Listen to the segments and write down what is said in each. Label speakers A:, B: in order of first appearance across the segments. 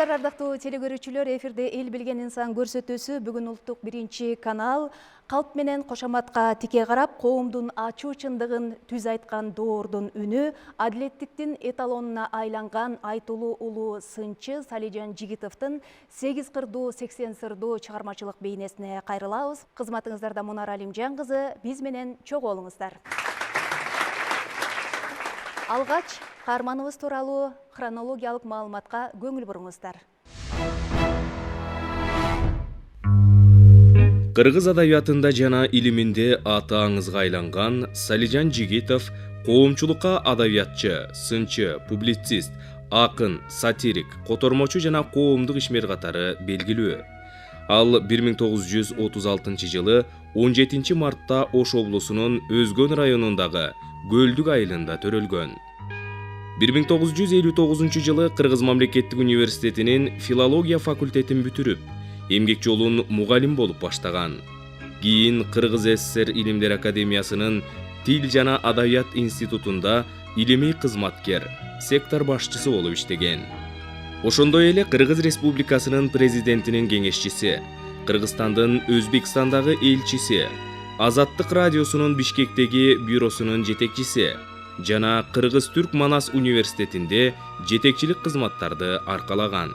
A: Саламатсыздар ардактуу телекөрүүчүлөр, эфирде эл билген инсан көрсөтүүсү бүгүн улуттук биринчи канал калп менен кошоматка тике карап, коомдун ачуу чындыгын түз айткан доордун үнү, адилеттиктин эталонуна айланган айтулуу улуу сынчы Салижан Жигитовдун 8 кырдуу 80 сырдуу чыгармачылык бейнесине кайрылабыз. Кызматыңыздарда Мунар Алимжан кызы, биз менен чогуу болуңуздар. Алгач каарманыбыз тууралуу хронологиялык маалыматка көңүл буруңуздар.
B: Кыргыз адабиятында жана илиминде аты аңызга айланган Салижан Жигитов коомчулукка адабиятчы, сынчы, публицист, акын, сатирик, котормочу жана коомдук ишмер катары белгилүү. Ал 1936 жылы 17 мартта Ош облусунун Өзгөн районундагы Көлдүк айылында төрөлгөн. 1959 жылы Кыргыз мамлекеттик университетинин филология факультетин бүтүрүп, эмгек жолун мугалим болуп баштаган. Кийин Кыргыз СССР Илимдер академиясынын Тил жана адабият институтунда илимий кызматкер, сектор башчысы болуп иштеген. Ошондой эле Кыргыз Республикасынын президентинин кеңешчиси, Кыргызстандын Өзбекстандагы элчиси, Азаттык радиосунун Бишкектеги бюросунун жетекчиси жана Кыргыз-Түрк Манас университетинде жетекчилик кызматтарды аркалаган.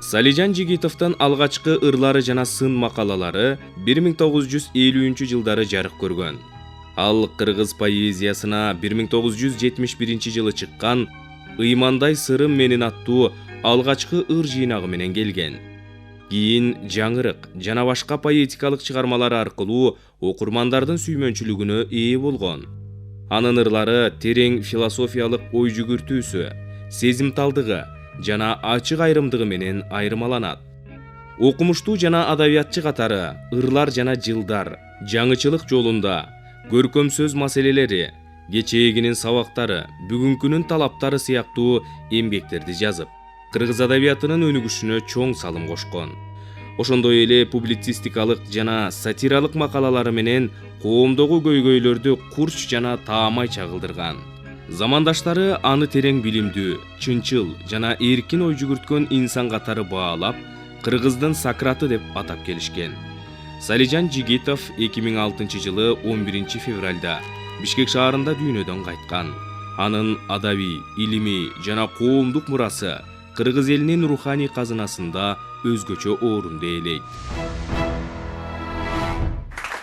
B: Салижан Жигитовдун алгачкы ырлары жана сын макалалары 1950 жылдары жарык көргөн. Ал кыргыз поэзиясына 1971 жылы чыккан «Ыймандай сырым менин» аттуу алгачкы ыр жыйнагы менен келген. Кийин «Жаңырык» жана башка поэтикалык чыгармалары аркылуу окурмандардын сүймөнчүлүгүнө ээ болгон. Анын ырлары терең философиялык ой жүгүртүүсү, сезимталдыгы жана ачык айрымдыгы менен айырмаланат. Окумуштуу жана адабиятчы катары ырлар жана жылдар, жаңычылык жолунда, көркөм сөз маселелери, кечээгинин сабактары, бүгүнкүнүн талаптары сыяктуу эмгектерди жазып, кыргыз адабиятынын өнүгүшүнө чоң салым кошкон. Ошондой эле публицистикалык жана сатиралык макалалары менен коомдогу көйгөйлөрдү курч жана таамай чагылдырган. Замандаштары аны терең билимдүү, чынчыл жана эркин ой жүгүрткөн инсан катары баалап, Кыргыздын Сократы деп атап келишкен. Салижан Жигитов 2006 жылы 11 февралда Бишкек шаарында дүйнөдөн кайткан. Анын адаби, илимий жана коомдук мурасы Кыргыз элинин руханий казынасында өзгөчө орунду ээлейт.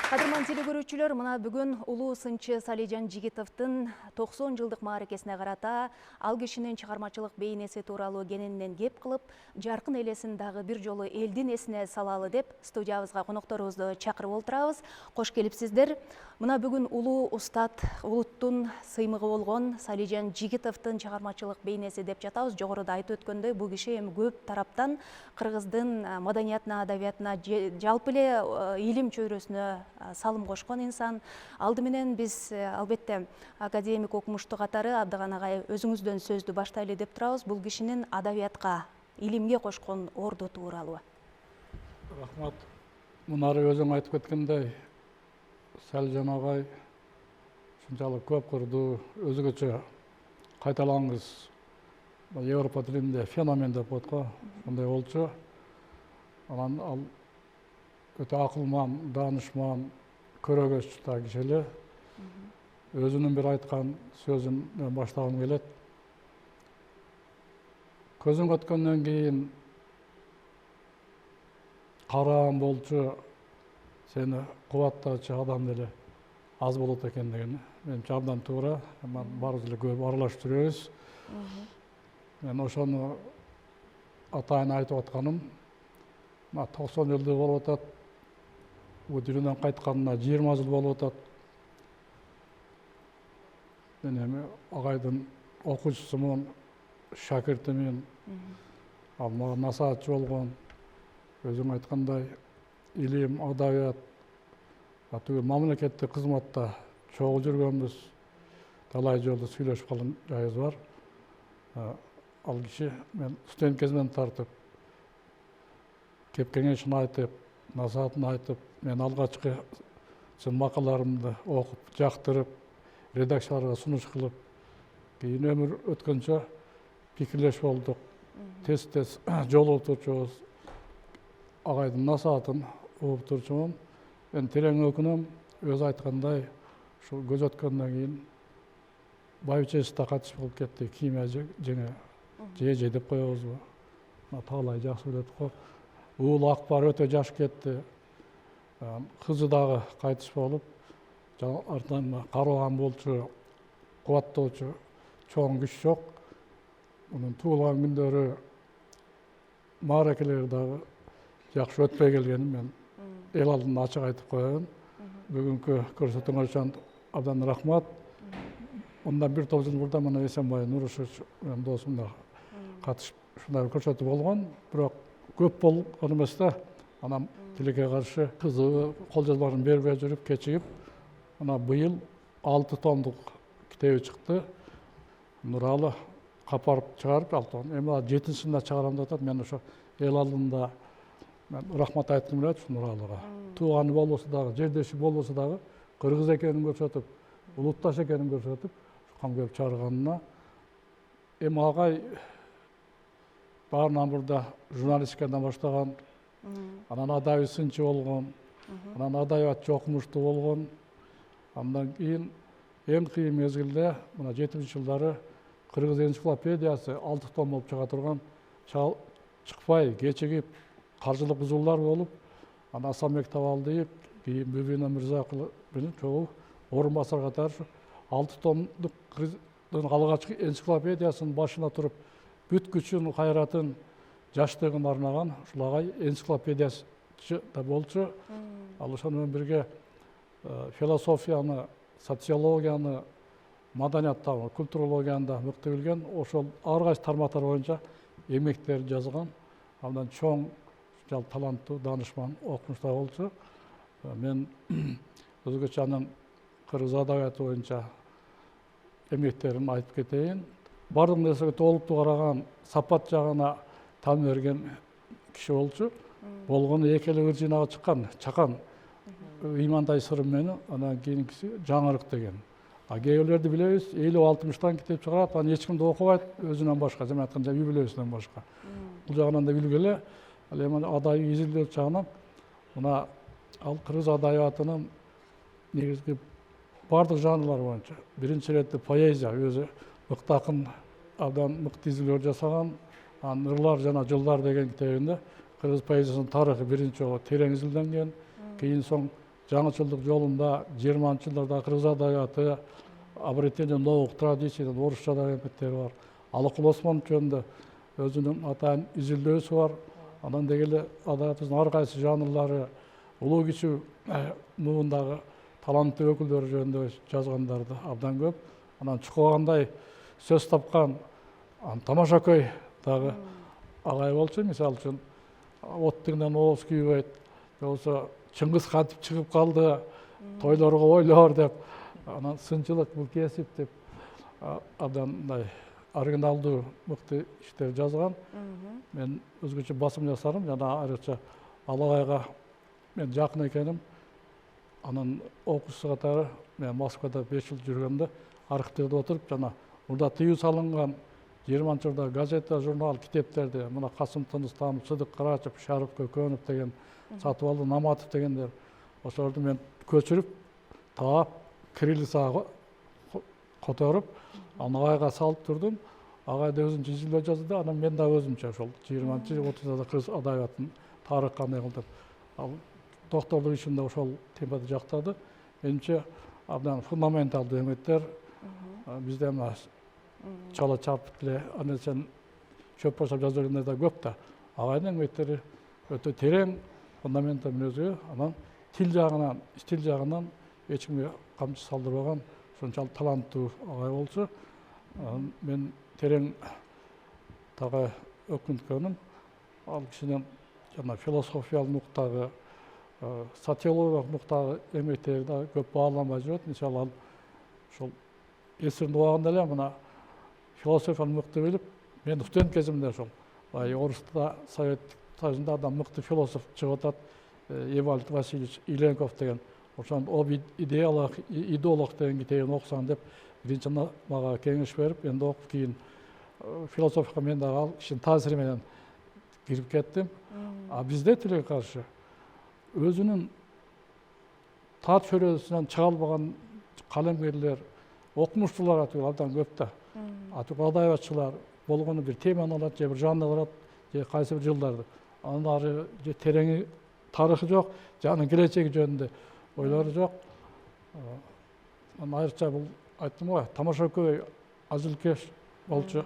A: Кадырман телекөрүүчүлөр, мына бүгүн улуу сынчы Салижан Жигитовдун 90 жылдык мааракесине карата ал кишинин чыгармачылык бейнеси тууралуу кененинен кеп кылып, жаркын элесин дагы бир жолу элдин эсине салалы деп студиябызга конокторубузду чакырып олтурабыз. Кош келипсиздер. Мына бүгүн улуу устат, улуттун сыймыгы болгон Салижан Жигитовдун чыгармачылык бейнеси деп жатабыз. Жогоруда айтып өткөндөй, бул киши эми көп тараптан Кыргыздын маданиятына, адабиятына, жалпы эле илим чөйрөсүнө салым кошкон инсан. Алды менен биз албетте академик окумуштуу катары Абдыган агай өзүңүздөн сөздү баштайлы деп турабыз. Бул кишинин адабиятка, илимге кошкон орду тууралуу.
C: Рахмат. Мунары өзүң айтып кеткендей, Салижан агай ушунчалык көп кырдуу, өзгөчө кайталангыс Европа тилинде феномен деп коет го, ошондой болчу. Анан ал өтө акылман, даанышман, көрөгөз да киши эле. Өзүнүн бир айткан сөзүн баштагым келет. Көзүң өткөндөн кийин караан болчу, сени кубаттаачы адам деле аз болот экен деген. Менимче абдан туура, баарыбыз эле көп аралашып жүрөбүз. Мен ошону атайын айтып атканым, 90 жылдык болуп атат, бул дүйнөдөн кайтканына 20 жыл болуп атат. Мен эми агайдын окуучусумун, шакиртимин, ал мага насаатчы болгон. Өзүң айткандай, илим, адабият, түгүл мамлекеттик кызматта чогуу жүргөнбүз. Талай жолу сүйлөшүп калган жайыбыз бар. Ал киши мен студент кезинен тартып, кеп кеңешин айтып, насаатын айтып, мен алгачкы сын макалаларымды окуп, жактырып, редакцияларга сунуш кылып, кийин өмүр өткөнчө пикирлешип болдук. тез жол отырчубуз, агайдын насаатын угуп турчумун. Мен терең өкүнөм, өзү айткандай, ушул көз өткөндөн кийин байбичеси катыш болуп кетти. Кийме же деп коебузбу? Таалай жакшы билет го. Уулу Акбар өтө жаш кетти. Кызы дагы кайтыш болуп, артынан карыган болчу, кубаттоочу чоң күч жок. Унун туулган күндөрү, мааракелери дагы жакшы өтпөй келгенин мен эл алдында ачык айтып коеюн. Бүгүнкү көрсөтүүңөр үчүн абдан рахмат. Ondan bir топ жыл мурда мына Эсенбай Нурушевич досум да катышып ушундай көрсөтүү болгон. Бирок көп болгон эмес да. Анан тилекке каршы кызы кол жазмаларын бербей жүрүп кечигип, мына быйыл 6 томдук китеби чыкты. Нуралы капарып чыгарып 6 том. Эми 7-синде чыгарам деп атат. Мен ошо эл алдында рахмат айткым келет Нуралыга. Тууганы болбосо дагы, жердеши болбосо дагы кыргыз экенин көрсөтүп, улутташ экенин көрсөтүп, камгеп чыгарганына. Эми агай баарынан мурда журналистикадан баштаган, анан адабий сынчы болгон, анан адабиятчы окумуштуу болгон. Андан кийин эң кыйын мезгилде, мына 70-жылдары кыргыз энциклопедиясы 6 том болуп чыга турган, чыкпай, кечигип, каржылык бузуулар болуп, анан Асанбек Табалдиев, кийин Бүбүнө Мырзакулов менен чогуу орун басар катары 6 томдук кыргыздын алгачкы энциклопедиясынын башына туруп, бүт күчүн, кайратын, жаштыгын арнаган ушул агай энциклопедиячы да болчу. Ал ошону менен бирге философияны, социологияны, маданияттагы, культурологияны да мыкты билген. Ошол ар кайсы тармактар боюнча эмектерди жазган. Андан чоң таланттуу данышман, окумуштар болчу. Мен өзгөчө анын кыргыз адабияты боюнча эмектерин айтып кетейин. Бардык нерсеге толуктуу караган, сапат жагына там берген киши болчу. Болгону эки эле жинага чыккан, Чакан Ыймандай сырым менен, анан кийинкиси Жаңырык деген. Кээ бирлерди билебиз, 50-60тан китеп чыгарат, аны эч ким да окубайт, өзүнөн башка, жана айтканда библиосунан башка. Бул жагынан да билгеле, ал эми адабий изилдөө жагынан мына ал кыргыз адабиятынын негизги бардык жанрлар боюнча биринчи иретте поэзия өзү мыкты акын, абдан мыкты изилдөө жасаган. Анан Ырлар жана жылдар деген китебинде кыргыз поэзиясынын тарыхы биринчи жолу терең изилденген. Кийин соң жаңычылдык жолунда 20-жылдарда кыргыз адабияты, обретение новых традиций, орусча деген китептери бар. Алыкул Осмонов жөнүндө өзүнүн атайын изилдөөсү бар. Анан дегеле адабиятыбыздын ар кайсы жанрлары, улуу кичүү муундагы таланттуу өкүлдөрү жөнүндө жазгандарды абдан көп. Анан чукугандай сөз тапкан тамаша көй дагы агай болчу. Мисалы үчүн Оттыңдан Оос күйбөйт, болсо Чыңгыз кантип чыгып калды, тойлорго ойлор деп, анан сынчылык бул кесип деп абдан мындай оригиналдуу мыкты иштер жазган. Мен өзгөчө басым жасарым, жана айрыкча Алагайга мен жакын экеним. Анын окуучусу катары мен Москвада 5 жыл жүргөндө архивдерде отуруп, жана мурда тыюу салынган 20-жылда газета, журнал, китептерди мына Касым Тыныстанов, Сыдык Карачев, Шарык Көкөнов деген, Сатыбалды Наматов дегендер, ошолорду мен көчүрүп, таап, кириллицага которуп, аны агайга салып турдум. Агай да өзүнчө изилдөө жазды, анан мен да өзүмчө ошол 20-30-жылда кыргыз адабиятынын тарыхы кандай кылып. Ал докторлук ишинде ошол темада жактады. Менимче абдан фундаменталдуу эметтер. Бизде мына чала чарпып эле анан сен чөп баштап жазып жүргөндөр да көп да. Агайдын эметтери өтө терең, фундаментал мүнөзгө, анан тил жагынан, стиль жагынан эч кимге камчы салдырбаган ошончалык таланттуу агай болчу. Мен терең дагы өкүнткөнүм, ал кишинин жана философиялык нуктагы, социологиялык нуктагы эмектери да көп бааланбай жүрөт. Мисалы ал ошол эсиринде убагында эле мына философияны мыкты билип, мен студент кезимде ошол Орусда Советтик Союзунда адам мыкты философ чыгып атат, Эвальд Васильевич Иленков деген. Ошону об идеолог деген китебин окусаң деп биринчи мага кеңеш берип, энди окуп кийин философияға мен дагы кишинин таасири менен кирип кеттим. А бизде тилекке каршы өзүнүн таат чөйрөсүнөн чыга албаган калемгерлер, окумуштуулар абдан көп да. Адабиятчылар болгону бир теманы алат, же бир жанды алат, же кайсы бир жылдарды. Анын ары же тереңи тарыхы жок, же анын келечеги жөнүндө ойлору жок. Айрыкча бул айттым го, тамаша көй азылкеш болчу.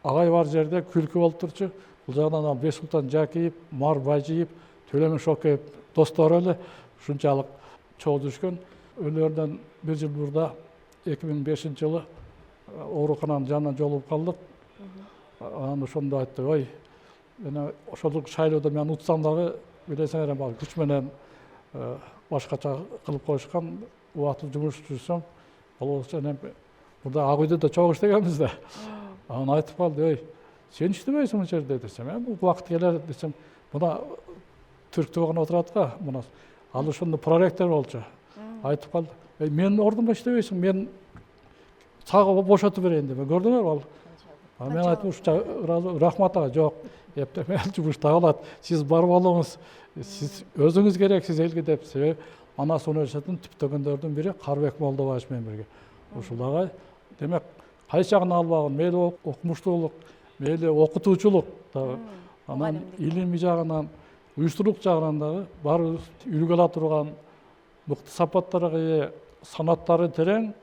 C: Агай бар жерде күлкү болуп турчу. Бул жагдан Бексултан Жакиев, Мар Бажиев, Төлөмүн Шокеев достору эле ушунчалык чогуу түшкөн. Өлөрдөн бир жыл мурда 2005-жылы оорукананын жанынан жолугуп калдык. Анан ошондо айтты, ой, мен ошолук шайлоодо мен утсам дагы билесиңер, бул күч менен башкача кылып коюшкан, убактылуу жумуш жүрсөм, болобузчу эне мурда ак үйдө да чогуу иштегенбиз да. Анан айтып калды, ой, сен иштебейсиң бул жерде десем, бул убакыт келер десем, мына түрктү болгон отурат го, мына ал ошондо проректор болчу. Айтып калды, мен ордумда иштебейсиң, мен сага бошотуп берейин деп. Көрдүңөр ал. Мен айттым, рахмат ага, жок. Мен жумушта калат. Сиз барып алыңыз. Сиз өзүңүз керексиз элге деп. Себеби Манас университетинин түптөгөндөрдүн бири Карбек Молдобаев менен бирге. Ушул агай, демек, кайсы жагын албагын, мейли окумуштуулук, мейли окутуучулук дагы, анан илимий жагынан, уюштурук жагынан дагы баарыбыз үлгү ала турган мыкты сапаттарга ээ, санаттары терең,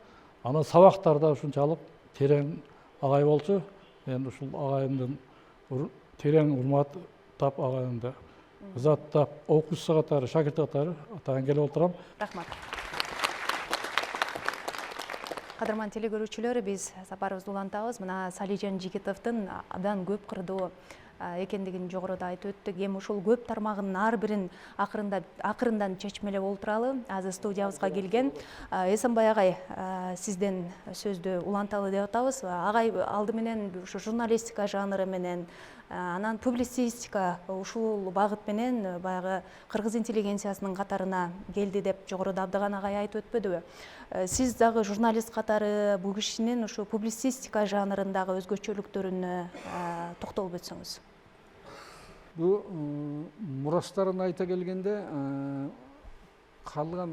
C: анан сабактары да ушунчалык терең агай болчу. Мен ушул агайымдын терең урматтап, агайымды ызаттап, окуучу катары, шакирт катары атайын келип отурам.
A: Рахмат. Кадырман телегөрүүчүлөр, биз сапарыбызды улантабыз. Мына Салижан Жигитовдун абдан көп кырдуу экендигин жогоруда айтып өттүк. Эми ушул көп тармагынын ар бирин акырындан чечмелеп олтуралы. Азыр студиябызга келген Эсенбай агай, сизден сөздү уланталы деп атабыз. Агай алды менен ушу журналистика жанры менен, анан публицистика ушул багыт менен баягы кыргыз интеллигенциясынын катарына келди деп жогоруда Абдыган агай айтып өтпөдүбү? Сиз дагы журналист катары бул кишинин ушу публицистика жанрындагы өзгөчөлүктөрүнө токтолуп өтсөңүз.
D: Бул мурастарын айта келгенде калган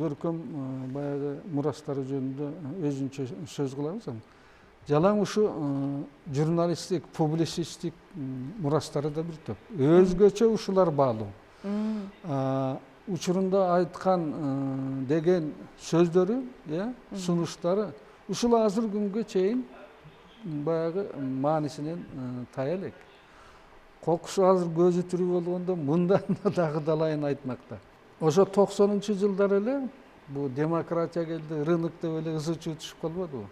D: көркөм баягы мурастары жөнүндө өзүнчө сөз кылабыз. Жалаң ушу журналисттик, публицистик мурастары да бир топ. Өзгөчө ушулар баалуу. Учурунда айткан деген сөздөрү, сунуштары ушул азыр күнгө чейин баягы маанисинен тая элек. Кокусу азыр көзү тирүү болгондо мындан дагы далайын айтмакта. Ошо 90-жылдар эле бул демократия келди, рынок деп эле ызы чуу түшүп калбадыбы?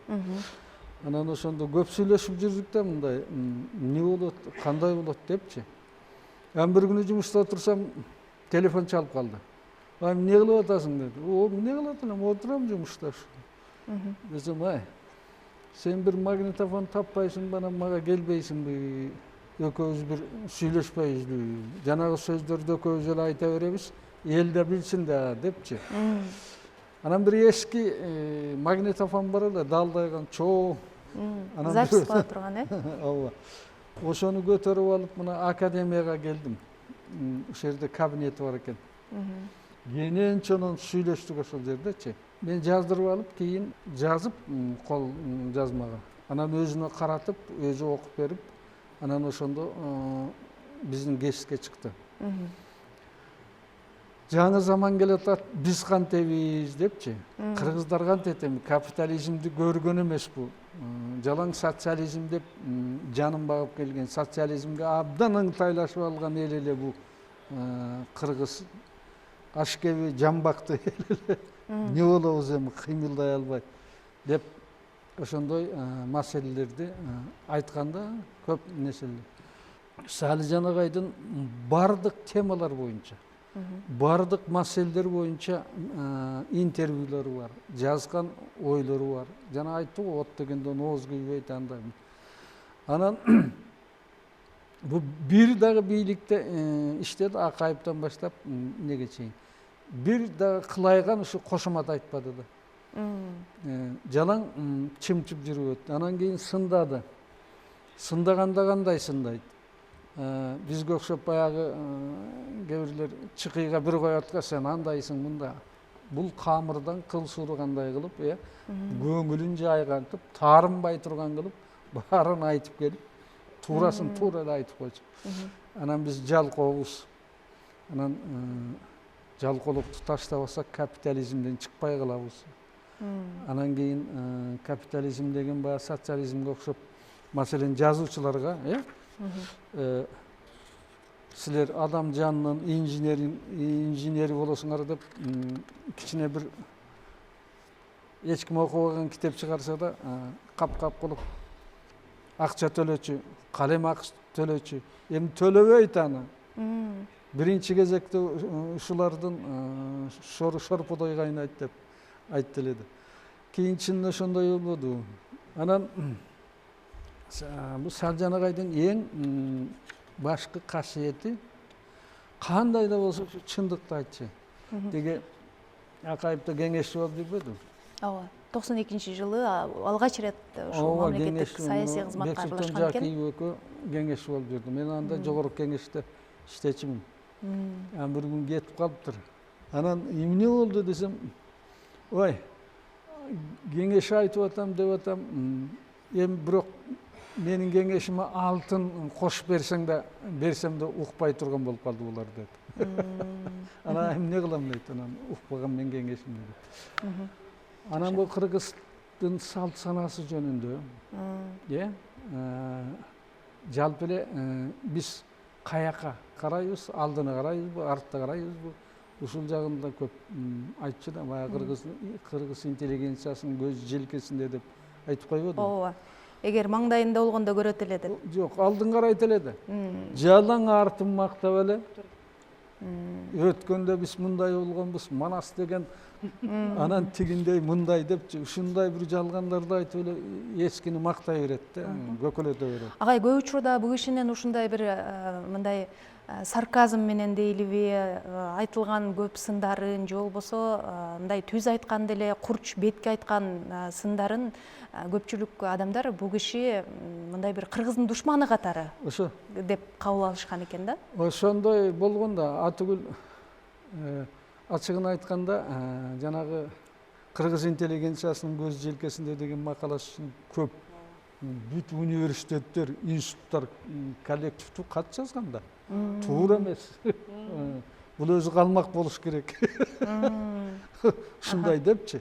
D: Анан ошондо көп сүйлөшүп жүрдүк да, мындай эмне болот, кандай болот депчи. Бир күнү жумушта отурсам, телефон чалып калды. Эмне кылып атасың деди. Эмне кылып атам, отурам жумушта. Десем, сен бир магнитофон таппайсың, мага келбейсиңби? Экөөбүз бир сүйлөшпөйбүзбү? Жанагы сөздөрдү экөөбүз эле айта беребиз, эл да билсин да депчи. Анан бир эски магнитофон бар эле, далдайган чоо.
A: Запись кылып турган,
D: Ооба. Ошону көтөрүп алып, мына академияга келдим. Ошол жерде кабинети бар экен. Кенен чонун сүйлөштүк ошол жердечи. Мен жаздырып алып, кийин жазып кол жазмага. Анан өзүнө каратып, өзү окуп берип, анан ошондо биздин кесипке чыкты. Жаңы заман келатат, биз кантебиз депчи. Кыргыздар кантет эми, капитализмди көргөн эмес бул. Жалаң социализм деп жанын багып келген, социализмге абдан ыңтайлашып алган эл эле бул кыргыз. Ашкеби, жамбакты эл эле. Не болобуз эми, кыймылдай албай деп ошондой маселелерди айтканда көп нерселер. Салижан агайдын бардык темалар боюнча, бардык маселелер боюнча интервьюлору бар, жазган ойлору бар. Жана айтты го, от дегенде ооз күйбөйт андай. Анан бу бир дагы бийликте иштеди, Акаевден баштап неге чейин. Бир дагы кылайган ушу кошомат айтпады да. Жалаң чымчып жүрүп өттү. Анан кийин сындады. сындаганда кандай сындайт? Бизге окшоп баягы кээ бирлер чыкыйга бир коет да сен андайсың мында. Бул камырдан кыл сургандай кылып, көңүлүн жайгантып, таарынбай турган кылып, баарын айтып келип, туурасын туура эле айтып койчу. Анан биз жалкообуз. Анан жалкоолукту таштабасак капитализмден чыкпай калабыз. Анан кийин капитализм деген баягы социализмге окшоп, маселен жазуучуларга, силер адам жанынын инженери болосуңар деп кичине бир эч ким окубаган китеп чыгарса да кап кылып акча төлөчү, калем акча төлөчү. Эми төлөбөйт аны. Биринчи кезекте ушулардын шорпудой кайнайт деп айтты эле. Кийинчисинде ошондой болбоду. Анан бул Салжан агайдын эң башкы касиети кандай да болсо чындыкты айтчу. Деге Акаевде кеңешчи болуп жүрбөдү?
A: Ооба. 92-жылы алгач ирет ушул мамлекеттик саясий кызматка аралашкан экен.
D: Жакиев экөө кеңешчи болуп жүрдү. Мен анда жогорку кеңеште иштечимин. Анан бир күн кетип калыптыр. Анан эмне болду десем, ой, кеңеш айтып атам деп атам. Эми бирок менин кеңешиме алтын кошуп берсем да укпай турган болуп калды булар деп. Анан эмне кылам дейт, анан укпаган мен кеңешимди деп. Анан бул кыргыздын салт санасы жөнүндө, жалпы эле биз каяка карайбыз, алдына карайбызбы, артта карайбызбы? Ушул жагында көп айтчу да, баягы кыргыз интеллигенциясынын көз желкесинде деп айтып койбоду?
A: Ооба. Эгер маңдайында болгондо көрөт эле деп.
D: Жок, алдын карайт эле да. Жалаң артын мактап эле. Өткөндө биз мындай болгонбуз, Манас деген анан тигиндей мындай депчи, ушундай бир жалгандарды айтып эле эскини мактай берет да, көкөлөтө берет.
A: Агай, көп учурда бул кишинин ушундай бир мындай сарказм менен дейлиби айтылган көп сындарын же болбосо мындай түз айтканда эле курч бетке айткан сындарын көпчүлүк адамдар бул киши мындай бир кыргыздын душманы катары
D: ошо
A: деп кабыл алышкан экен да.
D: Ошондой болгон да, атүгүл ачыгын айтканда жанагы кыргыз интеллигенциясынын көз желкесинде деген макаласы көп. Бүт университеттер, институттар коллективдүү кат жазган да. Туура эмес. Бул өзү калмак болуш керек. Ушундай депчи.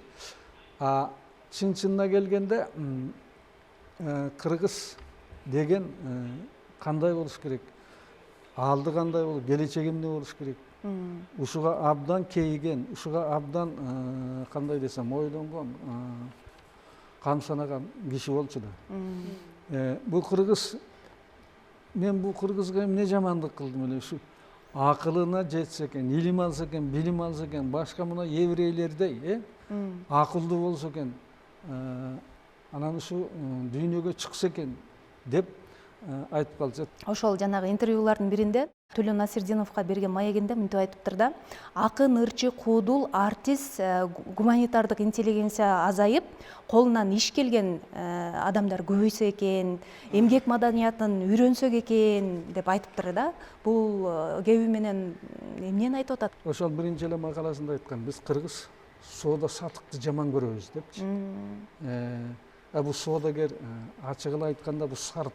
D: Чын-чынына келгенде кыргыз деген кандай болуш керек? Алды кандай болуш, келечеги эмне болуш керек? Ушуга абдан кейиген, ушуга абдан кандай десем, ойлонгон, камсанаган киши болчу да. Бул кыргыз, мен бул кыргызга эмне жамандык кылдым эле, ушу акылына жетсе экен, илим алса экен, билим алса экен, башка мына еврейлердей, акылдуу болсо экен, анан ушу дүйнөгө чыкса экен деп айтып калчу.
A: Ошол жанагы интервьюлардын биринде Төлөн Насирдиновго берген маегинде мынтип айтыптыр да, акын, ырчы, куудул, артист, гуманитардык интеллигенция азайып, колунан иш келген адамдар көбөйсө экен, эмгек маданиятын үйрөнсөк экен деп айтыптыр да. Бул кеби менен эмнени айтып атат?
D: Ошол биринчи эле макаласында айткан, биз кыргыз соода сатыкты жаман көрөбүз депчи. Бул соодагер ачыгын айтканда бул сары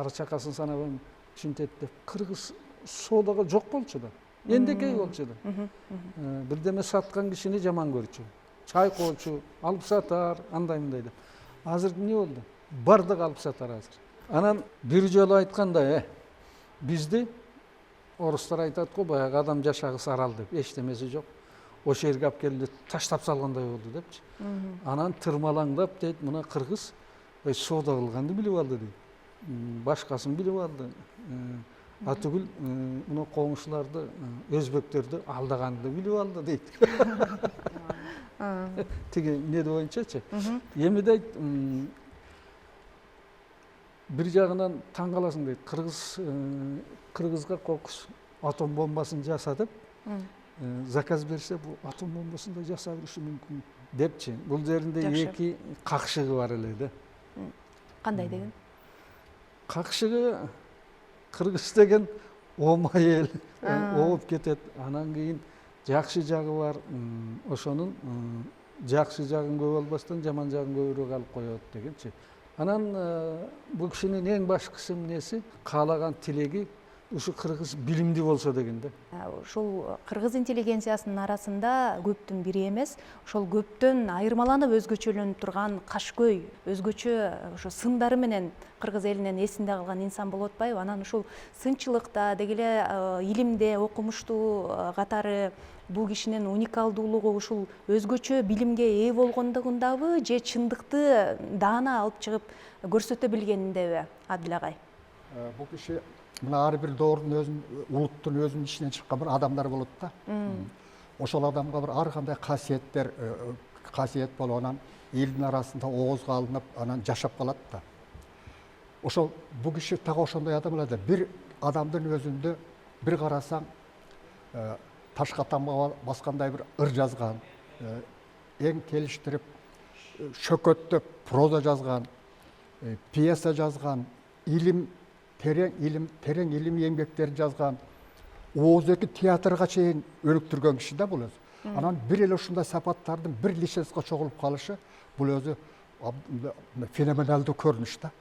D: чакасын санабайм түшүнтет деп, кыргыз соодага жок болчу да. Эндекей болчу да. Бирдеме саткан кишини жаман көрчү. Чайкоочу, алып сатар, андай мындай деп. Азыр эмне болду? Бардык алып сатар азыр. Анан бир жолу айтканда, бизди орустар айтат го, баягы адам жашагыс арал деп, эчтемеси жок. Ошо жерге алып келип таштап салгандай болду депчи. Анан тырмалаңдап дейт, мына кыргыз соода кылганды билип алды дейт. Башкасын билип алды. Атүгүл мына коңшуларды, өзбөктөрдү алдаганды билип алды дейт. Тиги эмне боюнчачы. Эми дейт, бир жагынан таң каласың дейт. Кыргызга кокус атом бомбасын жаса деп, заказ берсе, бул атом бомбасын да жаса бериши мүмкүн депчи. Бул жеринде эки какшыгы бар эле да.
A: Кандай деген?
D: Какшыгы кыргыз деген оомай эл ооп кетет. Анан кийин жакшы жагы бар. Ошонун жакшы жагын көп албастан жаман жагын көбүрөөк алып коет дегенчи. Анан бул кишинин эң башкысы эмнеси? Каалаган тилеги ушу кыргыз билимдүү болсо деген да.
A: Ушул кыргыз интеллигенциясынын арасында көптүн бири эмес, ошол көптөн айырмаланып өзгөчөлөнүп турган кашкөй, өзгөчө ошо сындары менен кыргыз элинен эсинде калган инсан болуп атпайбы? Анан ушул сынчылыкта, деги эле илимде окумуштуу катары бул кишинин уникалдуулугу ушул өзгөчө билимге ээ болгондугундабы же чындыкты даана алып чыгып көрсөтө билгениндеби, Адил агай?
E: Бул киши мына ар бир доордун улуттун өзүнүн ичинен чыккан бир адамдар болот да. Ошол адамга бир ар кандай касиет болуп, анан элдин арасында оозго алынып, анан жашап калат да. Ошол бул киши так ошондой адам эле да. Бир адамдын өзүндө бир карасаң ташка тамга баскандай бир ыр жазган, эң келиштирип, шөкөттөп проза жазган, пьеса жазган, терең илим эмгектерин жазган, ооздоки театрга чейин өнүктүргөн киши да бул өзү. Анан бир эле ушундай сапаттардын бир личностько чогулуп калышы бул өзү феноменалдуу көрүнүш да.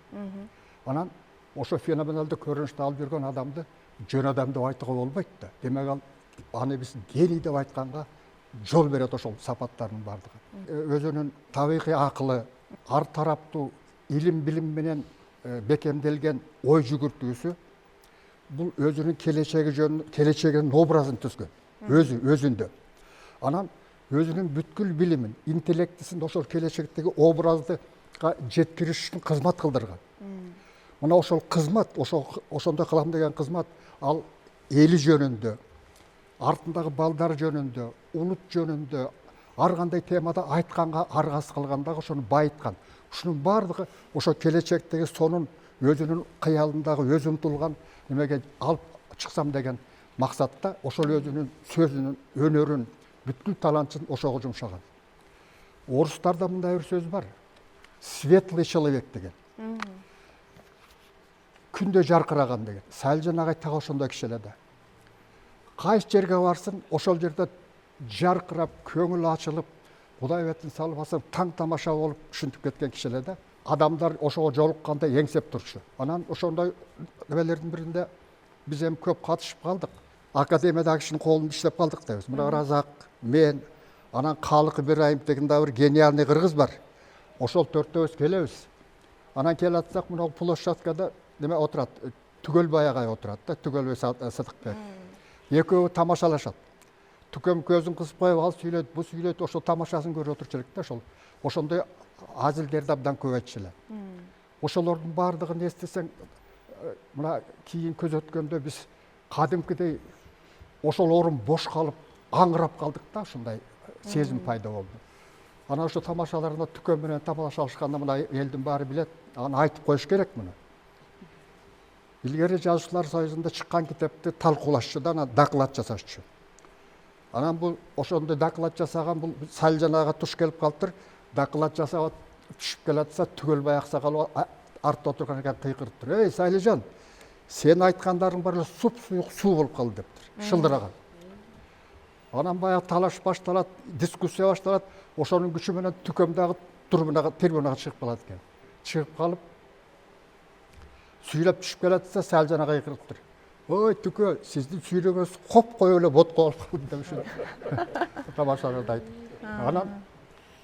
E: Анан ошо феноменалдуу көрүнүштү алып жүргөн адамды жөн адам деп айтууга болбойт да. Демек ал аны биз гений деп айтканга жол берет ошол сапаттардын бардыгы. Өзүнүн табигый акылы, ар тараптуу илим менен бекемделген ой жүгүртүүсү бул өзүнүн келечегинин образын түзгөн. Өзүндө. Анан өзүнүн бүткүл билимин, интеллектисин ошол келечектеги образды жеткириш үчүн кызмат кылдырган. Мына ошол кызмат, ошондой кылам деген кызмат ал эли жөнүндө, артындагы балдар жөнүндө, улут жөнүндө ар кандай темада айтканга аргасыз кылгандагы ошону байыткан. Ушунун бардыгы ошо келечектеги сонун өзүнүн кыялындагы өзү умтулган немеге алып чыксам деген максатта ошол өзүнүн сөзүнүн, өнөрүн, бүткүл талантын ошого жумшаган. Орустарда мындай бир сөз бар. Светлый человек деген. Күндө жаркыраган деген. Салжан агай так ошондой киши эле да. Кайсы жерге барсын, ошол жерде жаркырап, көңүл ачылып, Кудай бетин салып алсаң таң тамаша болуп түшүнүп кеткен киши эле да. Адамдар ошого жолукканда эңсеп турчу. Анан ошондой небелердин биринде биз эми көп катышып калдык. Академиядагы кишинин колунда иштеп калдык да биз. Мына Разак, мен, анан Калык Ибраимов деген да бир гениальный кыргыз бар. Ошол төртөөбүз келебиз. Анан келатсак мына площадкада неме отурат, Түгөлбай агай отурат да, Түгөлбай Сыдыкбек. Экөө тамашалашат. Түкөм көзүн кысып коюп, ал сүйлөйт, бу сүйлөйт, ошол тамашасын көрүп отурчу элек да ошол. Ошондой азилдерди абдан көп айтчу эле. Ошолордун бардыгын эстесең, мына кийин көз өткөндө биз кадимкидей ошол орун бош калып, аңырап калдык да, ушундай сезим пайда болду. Анан ошо тамашаларда Түкөм менен тамашалашканда мына элдин баары билет, аны айтып коюш керек муну. Илгери Жазуучулар союзунда чыккан китепти талкуулашчу да, анан доклад жасашчу. Анан бул ошондой доклад жасаган бул Салжан ага туш келип калыптыр. Доклад жасап түшүп келатса Түгөлбай аксакал артта отурган экен, кыйкырып тур. Эй, Салижан, сен айткандарың баары суп-суюк суу болуп калды дептир, шылдыраган. Анан баягы талаш башталат, дискуссия башталат. Ошонун күчү менен Түкөм дагы трибунага чыгып калат экен. Чыгып калып сүйлөп түшүп келатса Салжан ага кыйкырып тур. Ой, Түкө, сиздин сүйлөгөнүз коп-кой эле ботко болуп калды деп ушул тамашаларда айтып. Анан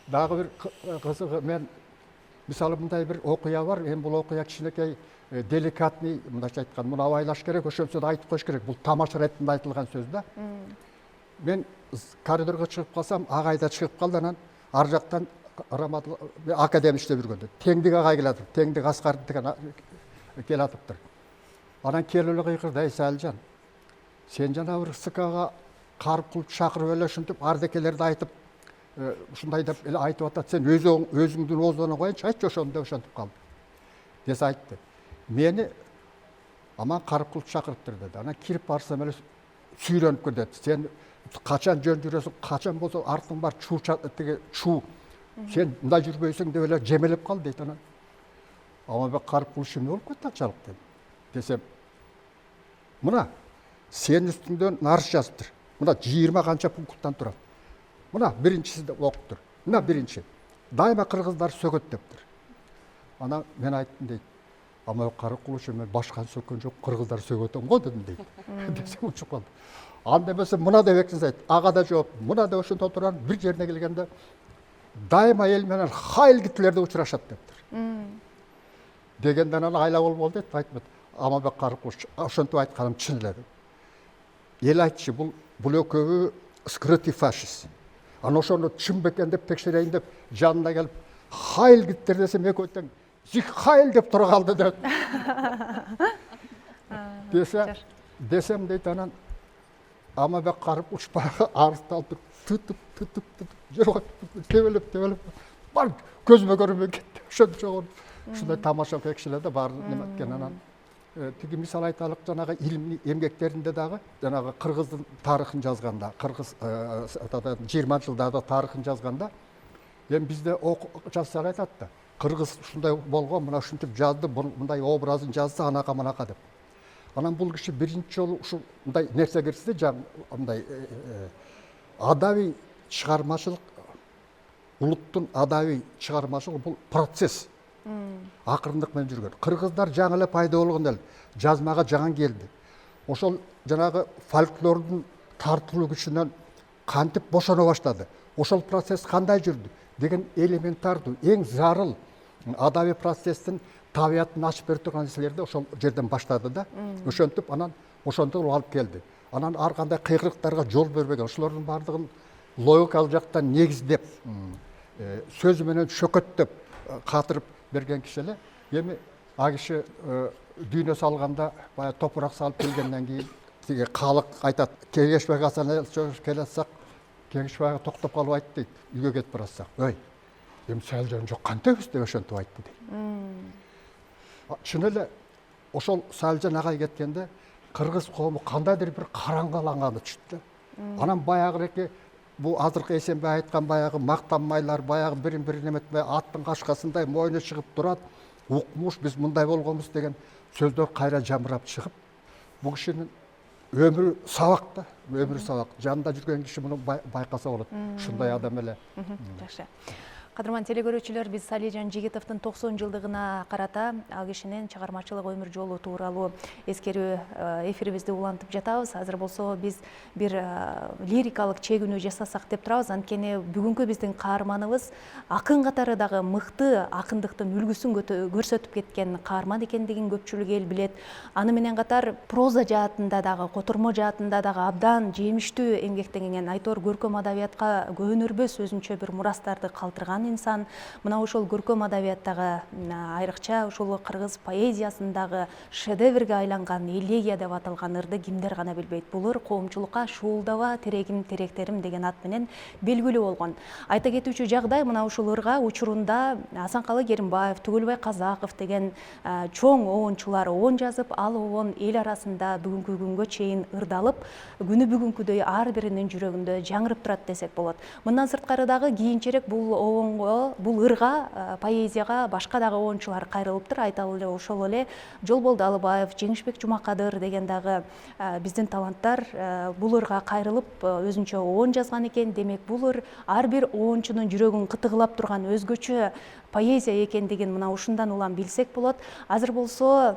E: дагы бир кызыгы, мен мисалы мындай бир окуя бар, эми бул окуя кичинекей деликатный, мындайча айтканда, муну абайлаш керек, ошонсо айтып коюш керек. Бул тамаша иретинде айтылган сөз да. Мен коридорго чыгып калсам, агай да чыгып калды, анан ар жактан академия иштеп жүргөндө. Теңдик агай келатыр, Теңдик Аскар деген келатыптыр. Анан келип эле кыйкырды, эй Салжан, сен жана бир СКга карып кылып чакырып эле ушинтип ардекелерди айтып, ушундай деп эле айтып атат, сен өзүңдүн ооздоно коюнчу, айтчы ошону деп ошентип калды. Десе айтты. Мени аман карып кылып чакырыптыр деди. Анан кирип барсам эле сүйлөнүп кетет. Сен качан жөн жүрөсүң, качан болсо артың бар чуу. Сен мындай жүрбөйсүң деп эле жемелеп кал дейт. Анан Аманбек Карипулович эмне болуп кетти анчалык дедим. Десем, мына сенин үстүңдөн арыз жазыптыр. Мына 20 канча пункттан турат. Мына биринчиси окуп тур. Мына биринчи. Дайыма кыргыздар сөгөт дептир. Ана мен айттым дейт. Аманбек Карипулович мен башканы сөккөн жок, кыргыздар сөгөтөм го дедим дейт. Десем учуп калды. Анда эмесе мына деп экинчи айтты. Ага да жооп, мына да ошондо туран бир жерине келгенде дайыма эл менен хайыл китилерде учурашат дептир. Дегенде анан айла болболду дейт, айтмат. Аманбек Карипулович ошентип айтканым чын эле. Эл айтчы, бул экөөбү скрытый фашист. Аны ошону чын бекен деп текшерейин деп жанына келип, хайыл киттер десем экөө тең зик хайыл деп тура калды деп. Десем дейт анан Аманбек Карипулович баягы арызды алып тытып тебелеп бар көзүмө көрүнбөй кетти. Ошондо жогон ушундай тамаша кекшилерде бар неме эткен. Анан тиги мисал айталык, жанагы илимий эмгектеринде дагы жанагы кыргыздын тарыхын жазганда, кыргыз 20 жылдагы тарыхын жазганда, эми бизде жазсак айтат да, кыргыз ушундай болгон, мына ушинтип жазды, мындай образын жазды, анака манака деп. Анан бул киши биринчи жолу ушундай нерсе кирсе, мындай адабий чыгармачылык, улуттун адабий чыгармачылыгы бул процесс. Акырындык менен жүргөн. Кыргыздар жаңы эле пайда болгон эле, жазмага жаңы келди. Ошол жанагы фольклордун тартылуу күчүнөн кантип бошоно баштады. Ошол процесс кандай жүрдү деген элементардуу, эң зарыл адабий процесстин табиятын ачып бере турган нерселерди ошол жерден баштады да. Ошентип анан ошондо алып келди. Анан ар кандай кыйкырыктарга жол бербеген. Ошолордун бардыгын логикалык жактан негиздеп, сөзү менен шөкөттөп катырып берген киши эле. Эми а киши дүйнө салганда, баягы топурак салып келгенден кийин тиги калык айтат, Кеңешбек Асан келе атсак, Кеңешбек токтоп калып айтты дейт, үйгө кетип баратсак. Ой, эми Салжан жок кантебиз деп ошентип айтты дейт. Чын эле ошол Салжан агай кеткенде кыргыз коому кандайдыр бир караңгыланганы түштү. Анан баягы бу азыркы Эсенбей айткан баягы мактанмайлар, баягы бирин эметпей аттын кашкасындай мойну чыгып турат, укмуш биз мындай болгонбуз деген сөздөр кайра жамырап чыгып, бул кишинин өмүрү сабак да, өмүрү сабак. Жанында жүргөн киши муну байкаса болот. Ушундай адам эле.
A: Жакшы. Кадырман телекөрүүчүлөр, биз Салижан Жигитовдун 90 жылдыгына карата ал кишинин чыгармачылык өмүр жолу тууралуу эскерүү эфирибизди улантып жатабыз. Азыр болсо биз бир лирикалык чегүүнү жасасак деп турабыз. Анткени бүгүнкү биздин каарманыбыз акын катары дагы мыкты акындыктын үлгүсүн көрсөтүп кеткен каарман экендигин көпчүлүк эл билет. Аны менен катар проза жаатында дагы, котормо жаатында дагы абдан жемиштүү эмгектенген Айтор көркөм адабиятка көөнөрбөс өзүнчө бир мурастарды калтырган инсан. Мына ошол көркөм адабияттагы, айрыкча ошол кыргыз поэзиясындагы шедеврге айланган элегия деп аталган ырды кимдер гана билбейт. Бул ыр коомчулукка Шуулдаба терегим теректерим деген ат менен белгилүү болгон. Айта кетүүчү жагдай, мына ушул ырга учурунда Асанкалы Керимбаев, Түгөлбай Казаков деген чоң оончулар оон жазып, ал оон эл арасында бүгүнкү күнгө чейин ырдалып, күнү бүгүнкүдөй ар биринин жүрөгүндө жаңырып турат десек болот. Мындан сырткары дагы кийинчерээк бул оон бул ырга, поэзияга башка дагы оончулар кайрылыптыр. Айталы эле ошол эле Жолболду Алыбаев, Жеңишбек Жумакадыр деген дагы биздин таланттар бул ырга кайрылып өзүнчө оон жазган экен. Демек бул ыр ар бир оончунун жүрөгүн кытыгылап турган өзгөчө поэзия экендигин мына ушундан улам билсек болот. Азыр болсо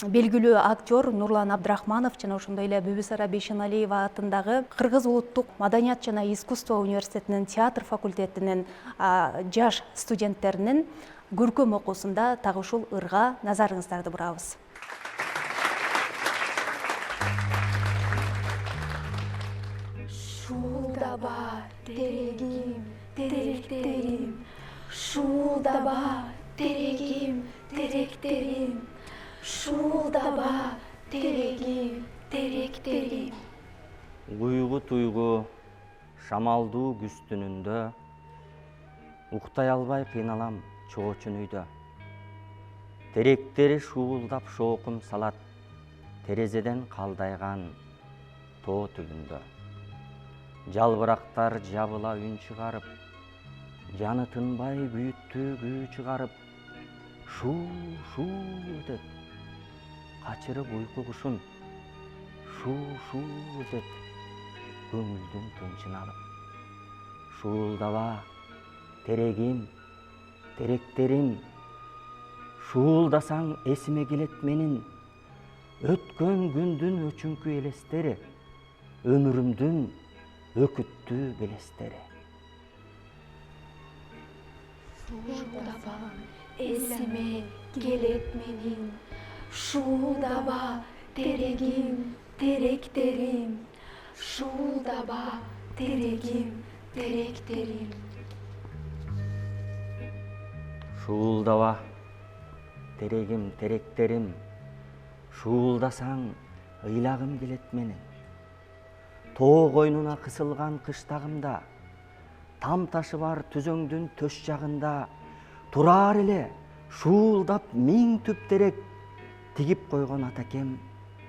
A: белгилүү актер Нурлан Абдрахманов жана ошондой эле Бүбүсара Бейшеналиева атындагы Кыргыз улуттук маданият жана искусство университетинин театр факультетинин жаш студенттеринин көркөм окуусунда так ушул ырга назарыңыздарды бурабыз.
F: Шуулдаба терегим, теректерим, шуулдаба терегим, теректерим, шуулдаба терегим, теректерим.
G: Уйгу туйгу шамалдуу күз түнүндө уктай албай кыйналам чоочун үйдө. Теректери шуулдап шоокум салат терезеден калдайган тоо түбүндө. Жалбырактар жабыла үн чыгарып, жаны тынбай күйүттүү күү чыгарып, шу өтөт. Качырып уйку кушун шу өтөт. Көңүлдүн тынчын алып. Шуулдаба, терегим, теректерим, шуулдасаң эсиме келет менин. Өткөн күндүн өчүңкү элестери, өмүрүмдүн өкүттүү белестери.
F: Шуулдаба, эсиме келет менин. Шуулдаба, терегим, теректерим. Шуулдаба, терегим, теректерим.
G: Шуулдаба, терегим, теректерим, шуулдасаң ыйлагым келет менин. Тоо койнуна кысылган кыштагымда, там ташы бар түзөңдүн төш жагында, турар эле шуулдап миң түп терек тигип койгон атакем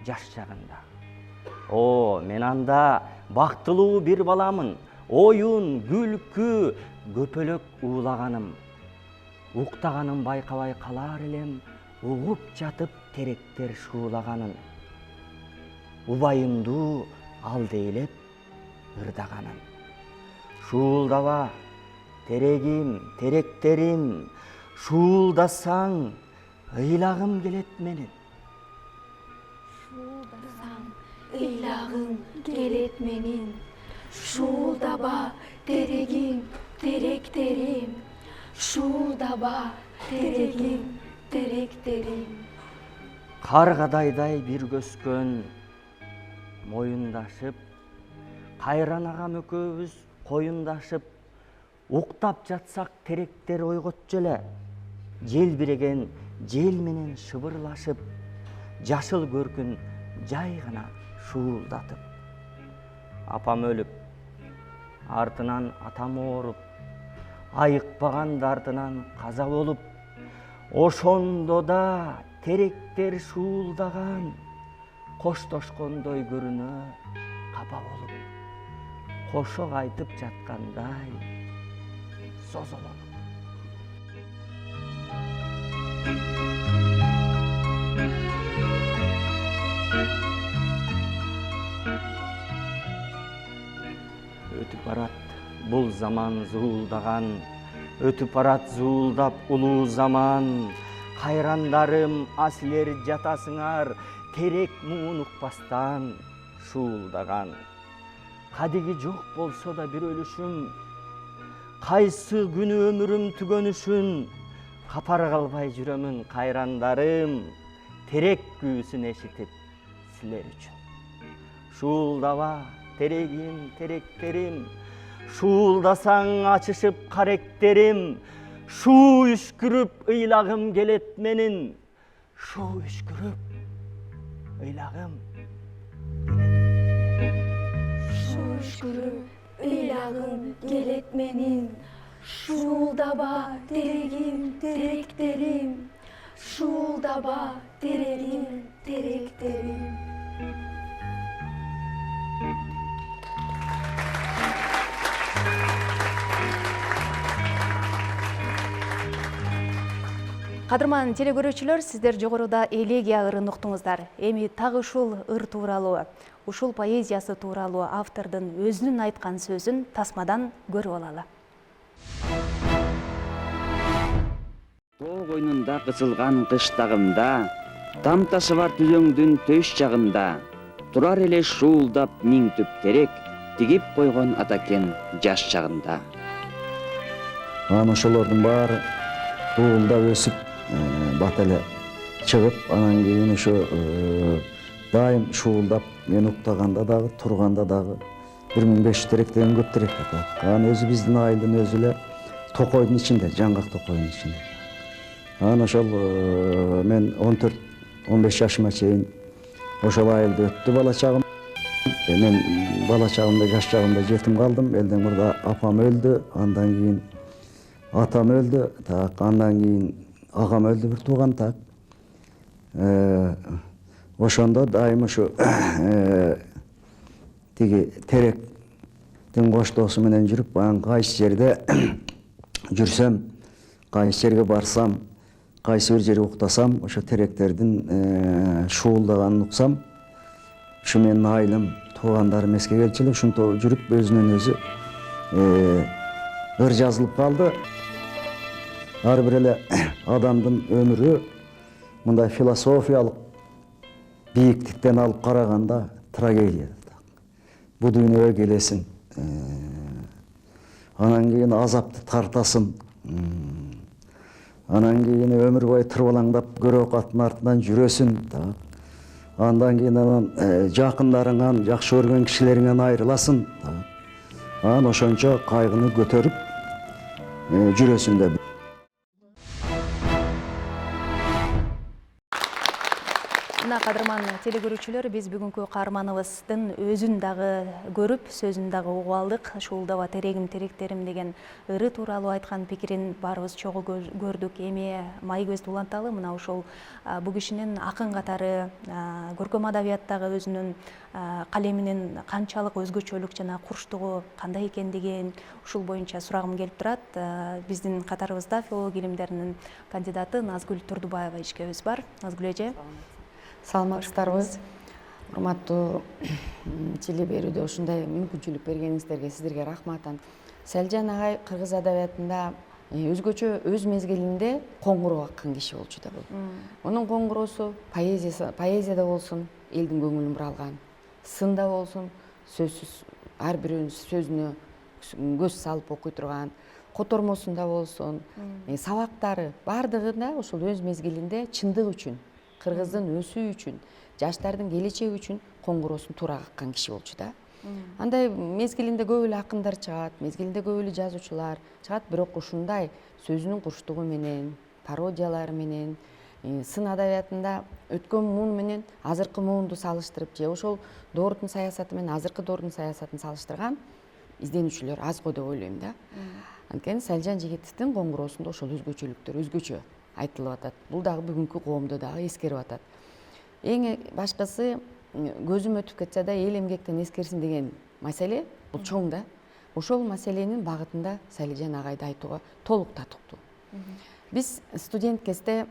G: жаш жагында. О, мен анда бактылуу бир баламын, оюн, күлкү, көпөлөк уулаганым. Уктаганын байкабай калар элем, угуп жатып теректер шуулаганын. Убайымдуу алдейлеп ырдаганын. Шуулдаба, терегим, теректерим, шуулдасаң ыйлагым келет менин.
F: Шуулдасаң ыйлагым келет менин. Шуулдаба, терегим, теректерим. Шуулдаба, терегим, теректерим.
G: Каргадайдай бир көскөн, моюндашып, кайран агам экөөбүз коюндашып, уктап жатсак теректер ойготчу эле, желбиреген жел менен шыбырлашып, жашыл көркүн жай гана шуулдатып. Апам өлүп, артынан атам ооруп, айыкпаган дартынан каза болуп, ошондо да теректер шуулдаган, коштошкондой көрүнө капа болуп, кошо кайтып жаткандай созолонуп. Өтүп барат бул заман зуулдаган, өтүп барат зуулдап улуу заман. Кайрандарым асилер жатасыңар, терек муун укпастан шуулдаган. Кадиги жок болсо да бир өлүшүм, кайсы күнү өмүрүм түгөнүшүн, капар калбай жүрөмүн кайрандарым, терек күүсүн эшитип силер үчүн. Шуулдаба, терегим, теректерим, шуулдасаң ачышып каректерим, шуу үшкүрүп ыйлагым келет менин. Шуу үшкүрүп ыйлагым.
F: Шуу үшкүрүп ыйлагым келет менин. Шуулдаба, терегим, теректерим. Шуулдаба, терегим, теректерим.
A: Кадырман телекөрүүчүлөр, сиздер жогоруда элегия ырын уктуңуздар. Эми так ушул ыр тууралуу, ушул поэзиясы тууралуу автордун өзүнүн айткан сөзүн тасмадан көрүп алалы.
H: Тоо койнунда кысылган кыштагымда, там ташы бар түзөңдүн төш жагында, турар эле шуулдап миң түп терек тигип койгон атакен жаш чагында.
I: Анан ошолордун баары туулдап өсүп, бат эле чыгып, анан кийин ошо дайым шуулдап, мен уктаганда дагы, турганда дагы 1500 теректен көп терек атат. Анан өзү биздин айылдын өзү эле токойдун ичинде, жаңгак токойдун ичинде. Анан ошол мен 14-15 жашыма чейин ошол айылда өттү бала чагым. Мен бала чагымда, жаш чагымда жетим калдым. Элден мурда апам өлдү, андан кийин атам өлдү, так, андан кийин агам өлдү бир тууган, так. Ошондо дайым ушу тиги теректин коштоосу менен жүрүп, анан кайсы жерде жүрсөм, кайсы жерге барсам, кайсы бир жери уктасам, ошо теректердин шуулдаганын уксам, ушу менин айылым, туугандарым эске келчү эле, ушинто жүрүп өзүнөн өзү ыр жазылып калды. Ар бир эле адамдын өмүрү мындай философиялык бийиктиктен алып караганда трагедия. Бу дүйнөгө келесиң, анан кийин азапты тартасың, анан кийин өмүр бою тырбалаңдап көрөк аттын артынан жүрөсүң. Андан кийин анан жакындарыңан, жакшы көргөн кишилериңен айрыласың. Анан ошончо кайгыны көтөрүп жүрөсүң да.
A: Мына кадырман телекөрүүчүлөр, биз бүгүнкү каарманыбыздын өзүн дагы көрүп, сөзүн дагы угуп алдык. Шуулдаба терегим теректерим деген ыры тууралуу айткан пикирин баарыбыз чогуу көрдүк. Эми Майкөз Дуланталы мына ошол бул кишинин акын катары көркөм адабияттагы өзүнүн калеминин канчалык өзгөчөлүк жана курчтугу кандай экендигин ушул боюнча сурагым келип турат. Биздин катарыбызда филология илимдеринин кандидаты Назгүл Турдубаева ишкебиз бар. Назгүл эже,
J: саламатсыздарбы? Урматтуу теле берүүдө ушундай мүмкүнчүлүк бергениңиздерге сиздерге рахмат. Селжан агай кыргыз адабиятында өзгөчө өз мезгилинде коңгуроо аккан киши болчу да бул. Онун коңгуроосу поэзияда болсун, элдин көңүлүн буралган, сында болсун, сөзсүз ар бирөөнүн сөзүнө көз салып окуй турган, котормосунда болсун, сабактары баардыгында ошол өз мезгилинде чындык үчүн, кыргыздын өсүү үчүн, жаштардын келечеги үчүн коңгуроосун туура каккан киши болчу да. Андай мезгилинде көп эле акындар чыгат, мезгилинде көп эле жазуучулар чыгат, бирок ушундай сөзүнүн курчтугу менен, пародиялары менен, сын адабиятында өткөн муун менен азыркы муунду салыштырып, же ошол доордун саясаты менен азыркы доордун саясатын салыштырган изденүүчүлөр аз го деп ойлойм да. Анткени Селжан Жигитовдун коңгуроосунда ошол өзгөчөлүктөр өзгөчө айтылып атат. Бул дагы бүгүнкү коомдо дагы эскерип атат. Эң башкысы, көзүм өтүп кетсе да эл эмгектен эскерсин деген маселе бул чоң да. Ошол маселенин багытында Селжан агайды айтууга толук татыктуу. Биз студент кезде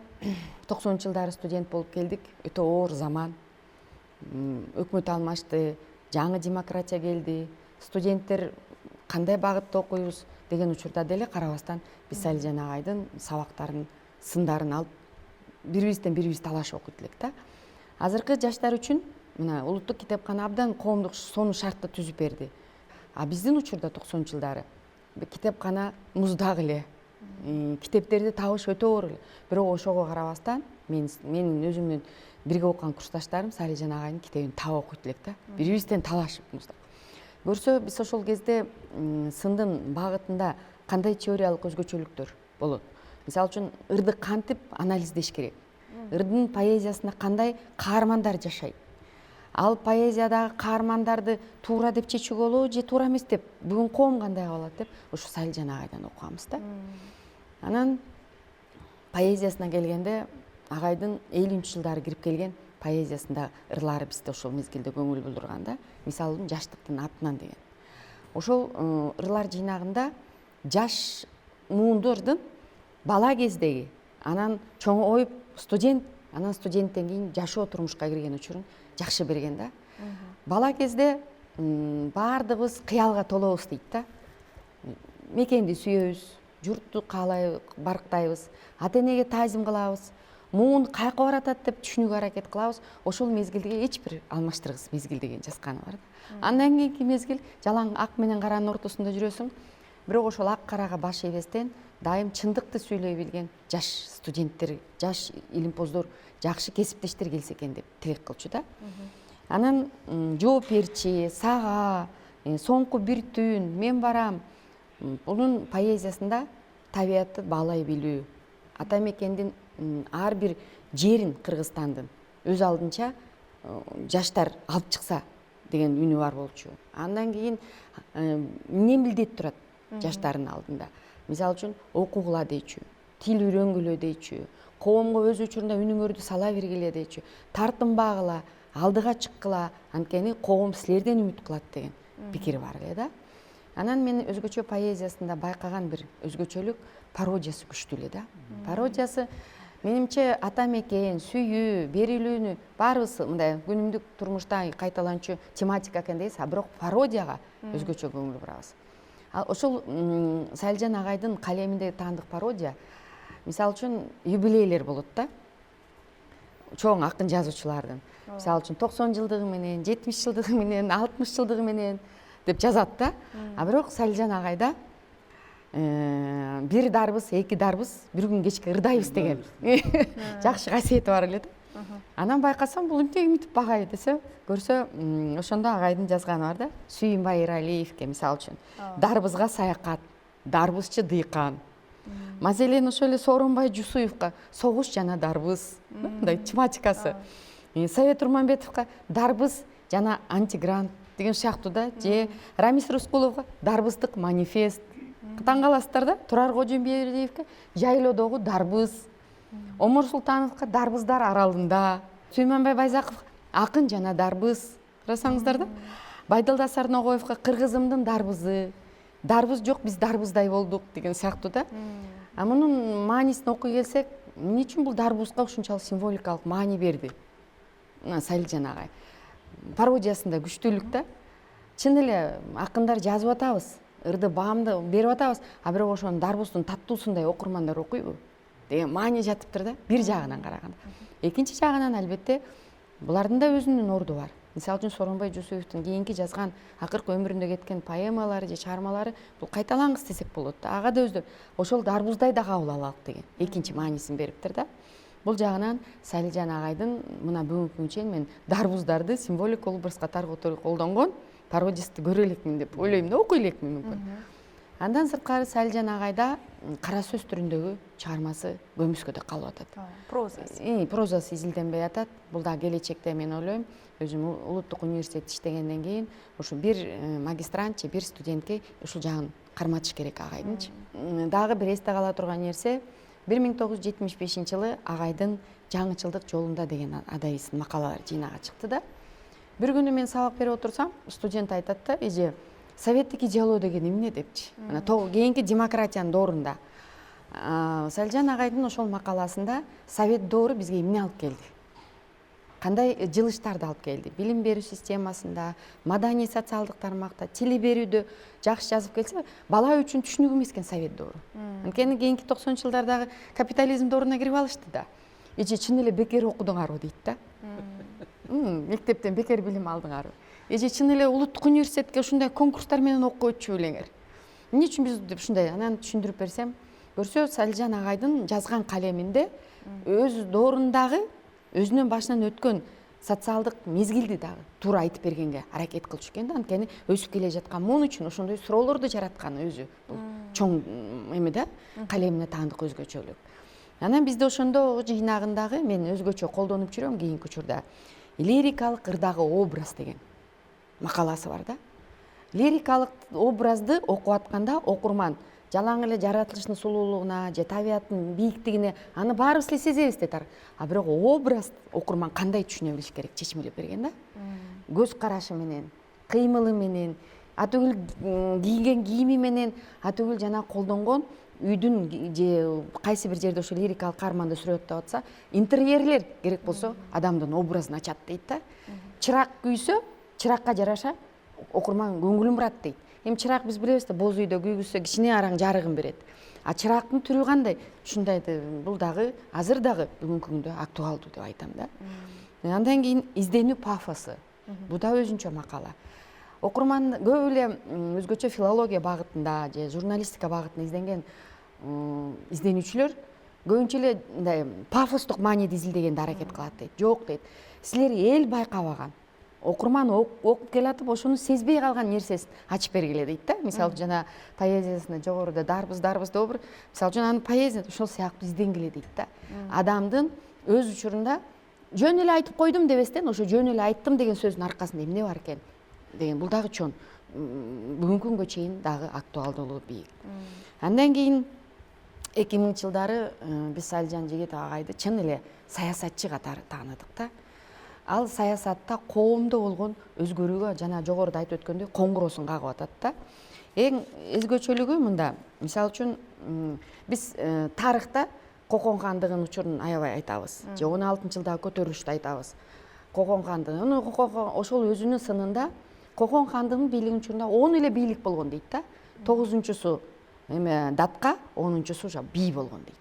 J: 90 жылдары студент болуп келдик. Өтө оор заман. Өкмөт алмашты, жаңы демократия келди. Студенттер кандай багытта окуйбуз деген учурда деле карабастан биз Селжан агайдын сабактарын, сындарын алып бири-бирибизден бири-бирибиз талашып окуйт элек да. Азыркы жаштар үчүн мына улуттук китепкана абдан коомдук сонун шартты түзүп берди. А биздин учурда 90 жылдары китепкана муздак эле. Китептерди табыш өтө оор эле. Бирок ошого карабастан менин өзүмдүн бирге окуган курсташтарым Селжан агайдын китебин таап окуйт элек да. Бири-бирибизден талашып муздак. Көрсө биз ошол кезде сындын багытында кандай теориялык өзгөчөлүктөр болот. Мисалы үчүн ырды кантип анализдеш керек? Ырдын поэзиясында кандай каармандар жашайт? Ал поэзиядагы каармандарды туура деп чечүүгө болобу же туура эмес деп, бүгүн коом кандай кабыл деп ушу Селжан агайдан окуганбыз да. Анан поэзиясына келгенде агайдын 50-жылдары кирип келген поэзиясында ырлары бизде ошол мезгилде көңүл булдурган да. Мисалы үчүн Жаштыктын атынан деген. Ошол ырлар жыйнагында жаш муундордун бала кездеги, анан чоңоюп студент, анан студенттен кийин жашоо турмушка кирген учурун жакшы берген да. Бала кезде баардыгыбыз кыялга толобуз дейт да. Мекенди сүйөбүз, журтту каалай барктайбыз, ата энеге таазим кылабыз, муун каяка баратат деп түшүнүүгө аракет кылабыз. Ошол мезгилдеги эч бир алмаштыргыс мезгил деген жазганы бар да. Андан кийинки мезгил жалаң ак менен каранын ортосунда жүрөсүң. Бирок ошол ак карага баш ийбестен дайым чындыкты сүйлөй билген жаш студенттер, жаш илимпоздор, жакшы кесиптештер келсе экен деп тилек кылчу да. Анан жооп берчи, сага, соңку бир түн, мен барам. Бунун поэзиясында табиятты баалай билүү, ата мекендин ар бир жерин Кыргызстандын өз алдынча жаштар алып чыкса деген үнү бар болчу. Андан кийин эмне милдет турат жаштардын алдында? Мисалы үчүн окугула дейчү, тил үйрөнгүлө дейчү, коомго өз учурунда үнүңөрдү сала бергиле дейчү, тартынбагыла, алдыга чыккыла, анткени коом силерден үмүт кылат деген пикири бар эле да. Анан мен өзгөчө поэзиясында байкаган бир өзгөчөлүк пародиясы күчтүү эле да. Пародиясы менимче ата мекен, сүйүү, берилүүнү баарыбыз мындай күнүмдүк турмушта кайталанчу тематика экен дейбиз, а бирок пародияга өзгөчө көңүл бурабыз. Ал ошол Салижан агайдын калеминде таандык пародия, мисалы үчүн юбилейлер болот да. Чоң акын жазуучулардын. Мисалы үчүн 90 жылдыгы менен, 70 жылдыгы менен, 60 жылдыгы менен деп жазат да. А бирок Салижан агайда бир дарбыз, эки дарбыз, бир күн кечке ырдайбыз деген жакшы касиети бар эле да. Анан байкасам бул эмне мынтип багай десе, көрсө ошондо агайдын жазганы бар да. Сүйүнбай Эралиевке мисалы үчүн дарбызга саякат, дарбызчы дыйкан. Маселен ошол эле Сооронбай Жусуевка согуш жана дарбыз, мындай тематикасы. Совет Урманбетовка дарбыз жана антигрант деген сыяктуу да, же Рамис Рыскуловго дарбыздык манифест. Таң каласыздар да, Турар Кожомбердиевке жайлоодогу дарбыз, Омар Султановка дарбыздар аралында, Сүймөнбай Байзаковго акын жана дарбыз. Карасаңыздар да, Байдалда Сарногоевго кыргызымдын дарбызы, дарбыз жок, биз дарбыздай болдук деген сыяктуу да. А мунун маанисин окуй келсек, эмне үчүн бул дарбызга ушунчалык символикалык маани берди Салижан агай? Пародиясында күчтүүлүк да. Чын эле акындар жазып атабыз, ырды баамды берип атабыз, а бирок ошонун дарбыздын таттуусундай окурмандар окуйбу деген маани жатыптыр да, бир жагынан караганда. Экинчи жагынан албетте булардын да өзүнүн орду бар. Мисалы үчүн Сооронбай Жусуевдин кийинки жазган акыркы өмүрүндө кеткен поэмалары же чыгармалары бул кайталангыс десек болот да. Ага да өздө ошол дарбыздай да кабыл алалык деген экинчи маанисин бериптир да. Бул жагынан Салижан агайдын мына бүгүнкү күнгө чейин мен дарбыздарды символик образ катары колдонгон пародиясты көрө элекмин деп ойлойм да, окуй элекмин мүмкүн. Андан сырткары Салижан агайда кара сөз түрүндөгү чыгармасы көмүскөдө калып атат.
A: Прозасы.
J: Прозасы изилденбей атат. Бул да келечекте мен ойлойм, өзүм улуттук университетте иштегенден кийин ушу бир магистрант же бир студентке ушул жагын карматыш керек агайдынчы. Дагы бир эсте кала турган нерсе, 1975-жылы агайдын жаңычылдык жолунда деген адайбыздын макалалар жыйнагы чыкты да. Бир күнү мен сабак берип отурсам, студент айтат да, эже советтик идеология деген эмне депчи. Мына кийинки демократиянын доорунда. Салижан агайдын ошол макаласында совет доору бизге эмне алып келди? Кандай жылыштарды алып келди? Билим берүү системасында, маданий социалдык тармакта, тили берүүдө жакшы жазып келсе, бала үчүн түшүнүк эмес экен совет доору. Анткени кийинки 90-жылдардагы капитализм дооруна кирип алышты да. Эже чын эле бекер окудуңарбы дейт да. Мектептен бекер билим алдыңарбы? Эже чын эле улуттук университетке ушундай конкурстар менен окуп өтчү белеңер? Эмне үчүн биз деп ушундай анан түшүндүрүп берсем, көрсө Салижан агайдын жазган калеминде өз доорундагы өзүнүн башынан өткөн социалдык мезгилди дагы туура айтып бергенге аракет кылчу экен да. Анткени өсүп келе жаткан муун үчүн ошондой суроолорду жаратканы өзү бул чоң эме да, калемине таандык өзгөчөлүк. Анан бизде ошондо жыйнагындагы мен өзгөчө колдонуп жүрөм кийинки учурда лирикалык ырдагы образ деген макаласы бар да. Лирикалык образды окуп атканда окурман жалаң эле жаратылыштын сулуулугуна же табияттын бийиктигине аны баарыбыз эле сезебиз дейт. А бирок образ окурман кандай түшүнө билиш керек, чечмелеп берген да. Көз карашы менен, кыймылы менен, атүгүл кийген кийими менен, атүгүл жана колдонгон үйдүн же кайсы бир жерде ошо лирикалык каарманды сүрөттөп атса, интерьерлер керек болсо адамдын образын ачат дейт да. Чырак күйсө, чыракка жараша окурман көңүлүн бурат дейт. Эми чырак биз билебиз да, боз үйдө күйгүзсө кичине араң жарыгын берет. А чырактын түрү кандай? Ушундайды бул дагы азыр дагы бүгүнкү күндө актуалдуу деп айтам да. Андан кийин изденүү пафосу. Бул да өзүнчө макала. Окурман көп эле өзгөчө филология багытында же журналистика багытында изденген изденүүчүлөр көбүнчө эле мындай пафостук мааниде изилдегенди аракет кылат дейт. Жок дейт. Силер эл байкабаган. Окурман окуп келатып ошону сезбей калган нерсесин ачып бергиле дейт да. Мисалы жана поэзиясында жогоруда дарбыз добур. Мисалы үчүн анын поэзиясы ошол сыяктуу изденгиле дейт да. Адамдын өз учурунда жөн эле айтып койдум дебестен, ошо жөн эле айттым деген сөздүн аркасында эмне бар экен деген бул дагы чоң бүгүнкү күнгө чейин дагы актуалдуулугу бийик. Андан кийин 2000-жылдары биз Салижан Жигитов агайды чын эле саясатчы катары тааныдык да. Ал саясатта коомдо болгон өзгөрүүгө жана жогоруда айтып өткөндөй коңгуроосун кагып атат да. Эң өзгөчөлүгү мында, мисалы үчүн биз тарыхта Кокон хандыгын учурун аябай айтабыз же 16-жылдагы көтөрүлүштү айтабыз. Кокон хандыгы ошол өзүнүн сынында Кокон хандыгынын бийлигинин учурунда 10 эле бийлик болгон дейт да. 9-су эме датка, 10-су бий болгон дейт.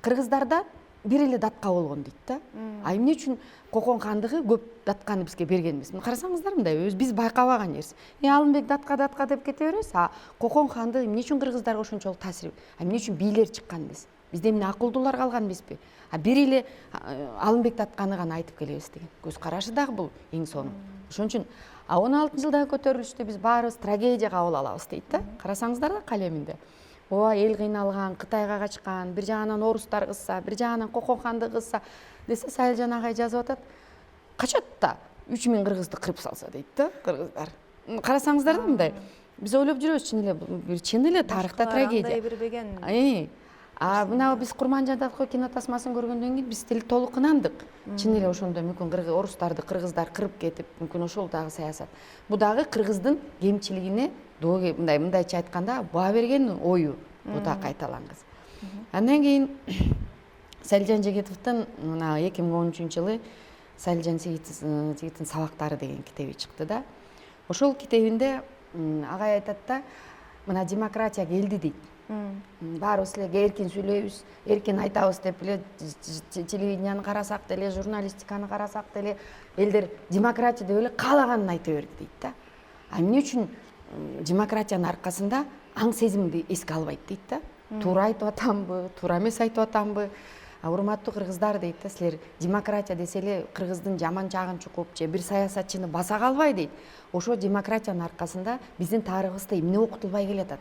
J: Кыргыздарда бир эле датка болгон дейт да. А эмне үчүн Кокон хандыгы көп датканы бизге бергенбиз? Карасаңыздар мындай, биз байкабаган жерибиз. Алымбек датка деп кете беребиз. А Кокон хандыгы эмне үчүн кыргыздарга ошончолук таасир? Эмне үчүн бийлер чыкканбыз? Бизде эмне акылдуулар калганбызбы? Бир эле Алымбек датканы гана айтып келебиз деген көз карашы дагы бул эң сонун. Ошон үчүн 16-жылдагы көтөрүлүштү биз баарыбыз трагедия кабыл алабыз дейт да. Карасаңыздар да калеминде. Ооба, эл кыйналган, Кытайга качкан, бир жагынан орустар кызса, бир жагынан Кокон хандыгы кызса десе, Салижан агай жазып атат. Качат да 3000 кыргызды кырып салса дейт да кыргыздар. Карасаңыздар да мындай. Биз ойлоп жүрөбүз, чын эле тарыхта трагедия. Мына биз Курманжандагы кинотасмасын көргөндөн кийин биз тил толук ынандык. Чын эле ошондо мүмкүн орустарды кыргыздар кырып кетип, мүмкүн ошол дагы саясат. Бу дагы кыргыздын кемчилигине мындайча айтканда баа берген ою бу да кайталангыс. Андан кийин Салижан Жигитовдун мына 2013-жылы Салижан Жигиттин сабактары деген китеби чыкты да. Ошол китебинде агай айтат да, мына демократия келди дейт. Баарыбыз эле эркин сүйлөйбүз, эркин айтабыз деп эле телевиденияны карасак деле, журналистиканы карасак деле элдер демократия деп эле каалаганын айта берди дейт да. Эмне үчүн демократиянын аркасында аң сезимди эске албайт дейт да. Туура айтып атамбы, туура эмес айтып атамбы? Урматтуу кыргыздар дейт да, силер демократия десе эле кыргыздын жаман жагын чукуп же бир саясатчыны баса калбай дейт. Ошо демократиянын аркасында биздин тарыхыбызда эмне окутулбай келатат?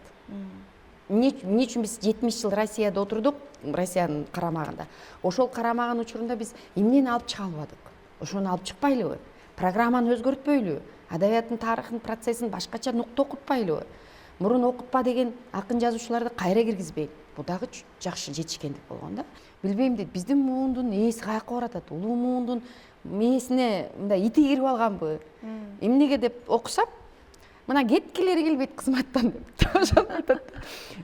J: Эмне үчүн биз 70 жыл Россияда отурдук, Россиянын карамагында. Ошол карамагын учурунда биз эмнени алып чыга албадык? Ошону алып чыкпайлыбы? Программаны өзгөртпөйлүбү? Адабияттын тарыхын процессин башкача нукта окутпайлыбы? Мурун окутпа деген акын жазуучуларды кайра киргизбей. Бу дагы жакшы жетишкендик болгон да. Билбейм дейт, биздин муундун ээси каяка баратат? Улуу муундун мээсине мындай ити кирип алганбы? Эмнеге деп окусам, мына кеткилери келбейт кызматтан деп. Ошону айтат.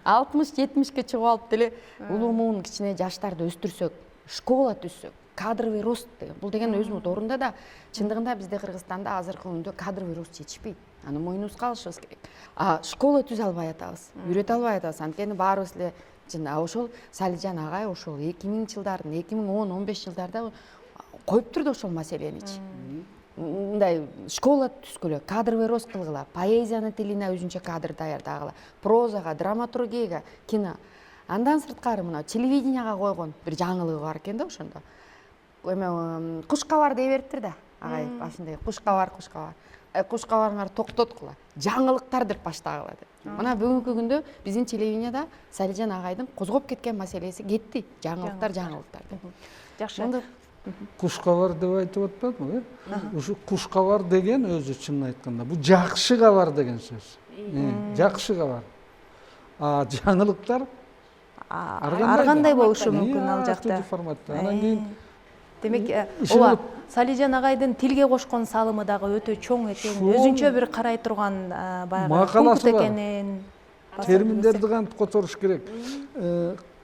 J: 60-70-ке чыгып алып деле улуу муун кичине жаштарды өстүрсөк, школа түзсөк, кадровый рост деген. Бул деген өзүнүн орунда да чындыгында бизде Кыргызстанда азыркы күндө кадровый рост жетишпейт. Аны мойнубузга алышыбыз керек. Школа түзө албай атабыз, үйрөтө албай атабыз. Анткени баарыбыз эле ошол Салижан агай ошол 2000-жылдардын, 2010-15 жылдарда коюп турду ошол маселеничи. Мындай школа түзгүлө, кадровый рост кылгыла, поэзиянын тилине өзүнчө кадр даярдагыла, прозага, драматургияга, кино. Андан сырткары мына телевиденияга койгон бир жаңылыгы бар экен да ошондо. Эме кушкабар дей бериптир да, агай башында кушкабар. Кушкабарыңар токтоткула, жаңылыктар деп баштагыла деп. Мына бүгүнкү күндө биздин телевиденияда Салижан агайдын козгоп кеткен маселеси кетти. Жаңылыктар деп.
A: Жакшы.
D: Кушкабар деп айтып атпадымбы? Ушу кушкабар деген өзү чынын айтканда бул жакшы кабар деген сөз. Жакшы кабар. Жаңылыктар
A: ар кандай болушу мүмкүн ал жакта?
D: Анан кийин
A: демек, ооба Салижан агайдын тилге кошкон салымы дагы өтө чоң экен, өзүнчө бир карай турган баягы пункт экенин.
D: Терминдерди кантип которуш керек,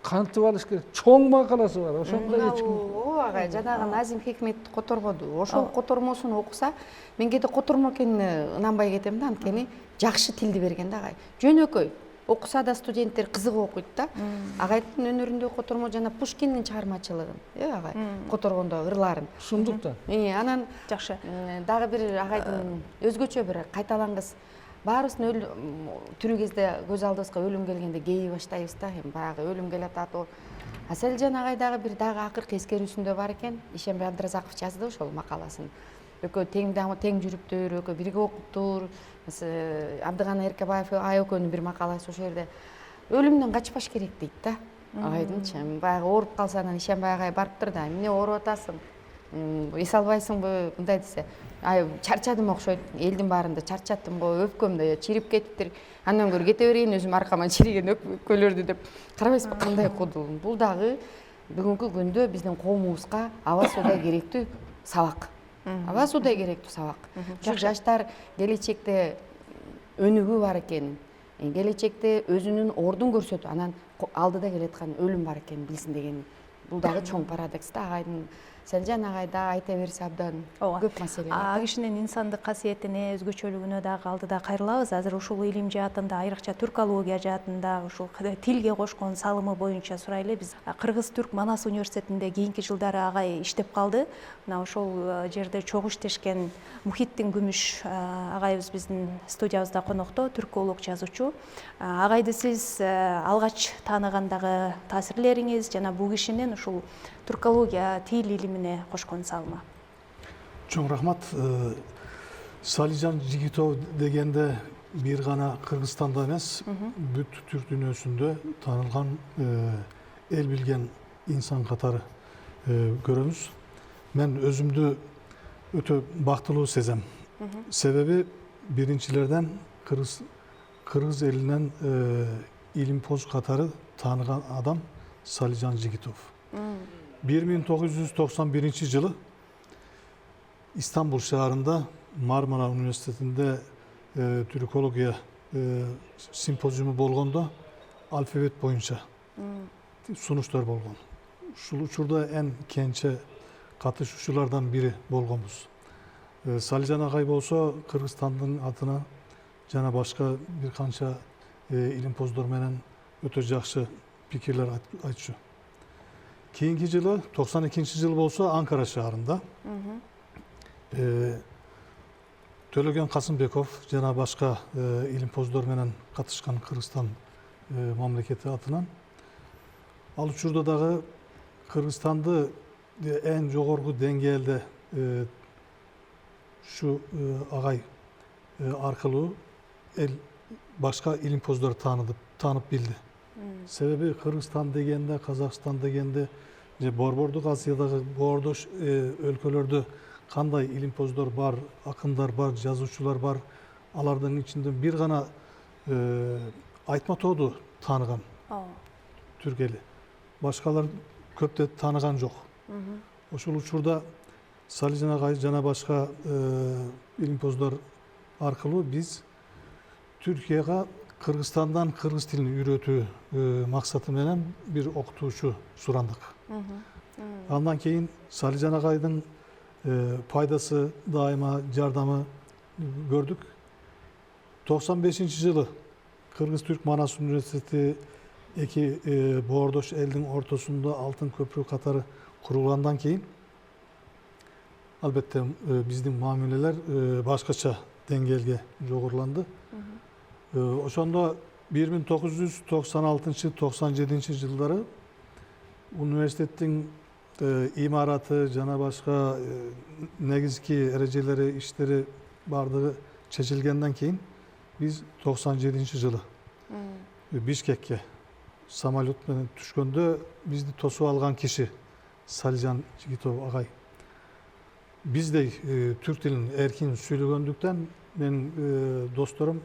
D: кантип алыш керек, чоң макаласы бар. Ошондой эч ким.
J: Ооба агай, жанагы Назим Хикметти которбоду. Ошол котормосун окуса, мен кээде котормо экенине ынанбай кетем да, анткени жакшы тилди берген да агай. Жөнөкөй. Окуса да студенттер кызыгып окуйт да. Агайдын өнөрүндө котормо жана Пушкиндин чыгармачылыгын, агай, которгондо ырларын.
D: Шундук да.
A: Анан жакшы.
J: Дагы бир агайдын өзгөчө бир кайталангыс баарыбыздын тирүү кезде көз алдыбызга өлүм келгенде кейий баштайбыз да, баягы өлүм келатат. Салижан агай дагы бир акыркы эскерүүсүндө бар экен. Ишембай Абдыразаков жазды ошол макаласын. Экөө тең жүрүптүр, экөө бирге окуптур. Абдыгана Эркебаев ай экөөнүн бир макаласы ошол жерде өлүмдөн качпаш керек дейт да. Агайдынчы баягы ооруп калса анан Ишембай агай барыптыр да, эмне ооруп атасың? Эс албайсыңбы? Мындай десе, чарчадым окшойт, элдин баарында чарчаттым го, өпкөмдө чирип кетиптир. Андан көрө кете берейин, өзүм аркама чириген өпкөлөрдү деп карабайсызбы кандай кудул. Бул дагы бүгүнкү күндө биздин коомубузга аба судай керектүү сабак. Аба судай керектүү сабак. Жаштар келечекте өнүгүү бар экенин, келечекте өзүнүн ордун көрсөтүп анан алдыда келаткан өлүм бар экенин билсин деген бул дагы чоң парадокс да. Агайдын Селжан агай да айта берсе абдан көп маселе бар.
A: А кишинин инсандык касиетине, өзгөчөлүгүнө дагы алдыда кайрылабыз. Азыр ушул илим жаатында, айрыкча түркология жаатында ушул тилге кошкон салымы боюнча сурайлы. Биз Кыргыз-Түрк Манас университетинде кийинки жылдары агай иштеп калды. Мына ошол жерде чогуу иштешкен Мухиттин Күмүш агайыбыз биздин студиябызда конокто, түрколог, жазуучу. Агайды сиз алгач тааныгандагы таасирлериңиз жана бул кишинин ушул түркология тил илимине кошкон салымы?
K: Чоң рахмат. Салижан Жигитов дегенде бир гана Кыргызстанда эмес, бүт түрк дүйнөсүндө таанылган, эл билген инсан катары көрөбүз. Мен өзүмдү өтө бактылуу сезем. Себеби биринчилерден кыргыз элинен илимпоз катары тааныган адам Салижан Жигитов. 1991 жылы İstanbul шаарында Мармара университетинде түркология симпозиуму болгондо алфавит боюнча сунуштар болгон. Ушул учурда эң кенче катышуучулардан бири болгонбуз. Салижан агай болсо Кыргызстандын атына жана башка бир канча илимпоздор менен өтө жакшы пикирлер айтчу. Keyinki жылы, 92 жыл болса Ankara шаарында Төлөгөн Касымбеков жана башка илимпоздор менен катышкан Кыргызстан мамлекети атынан. Ал учурда дагы Кыргызстанды эң жогорку деңгээлде şu агай аркылуу эл башка илимпоздор таанып билди. Себеби Кыргызстан дегенде, Казакстан дегенде, Борбордук Азиядагы боордош өлкөлөрдө кандай илимпоздор бар, акындар бар, жазуучулар бар. Алардын ичинде бир гана Айтматовду тааныган түрк эли. Башкалар көптө тааныган жок. Ошол учурда Салижан агай жана башка илимпоздор аркылуу биз Түркияга Кыргызстандан кыргыз тилин үйрөтүү максаты менен бир окутуучу сурандык. Андан кийин Салижан агайдын пайдасы дайыма жардамы көрдүк. 95 жылы Кыргыз-Түрк Манас университети эки боордош элдин ортосунда алтын көпүрө катары курулгандан кийин албетте биздин мамилелер башкача деңгээлге жогоруланды. Ошондо 1996-97 жылдары университеттин имараты жана башка негизги эрежелери, иштери бардыгы чечилгенден кийин биз 97 жылы Бишкекке самолет менен түшкөндө бизди тосуп алган киши Салижан Жигитов агай. Биздей түрк тилин эркин сүйлөгөндүктөн менин досторум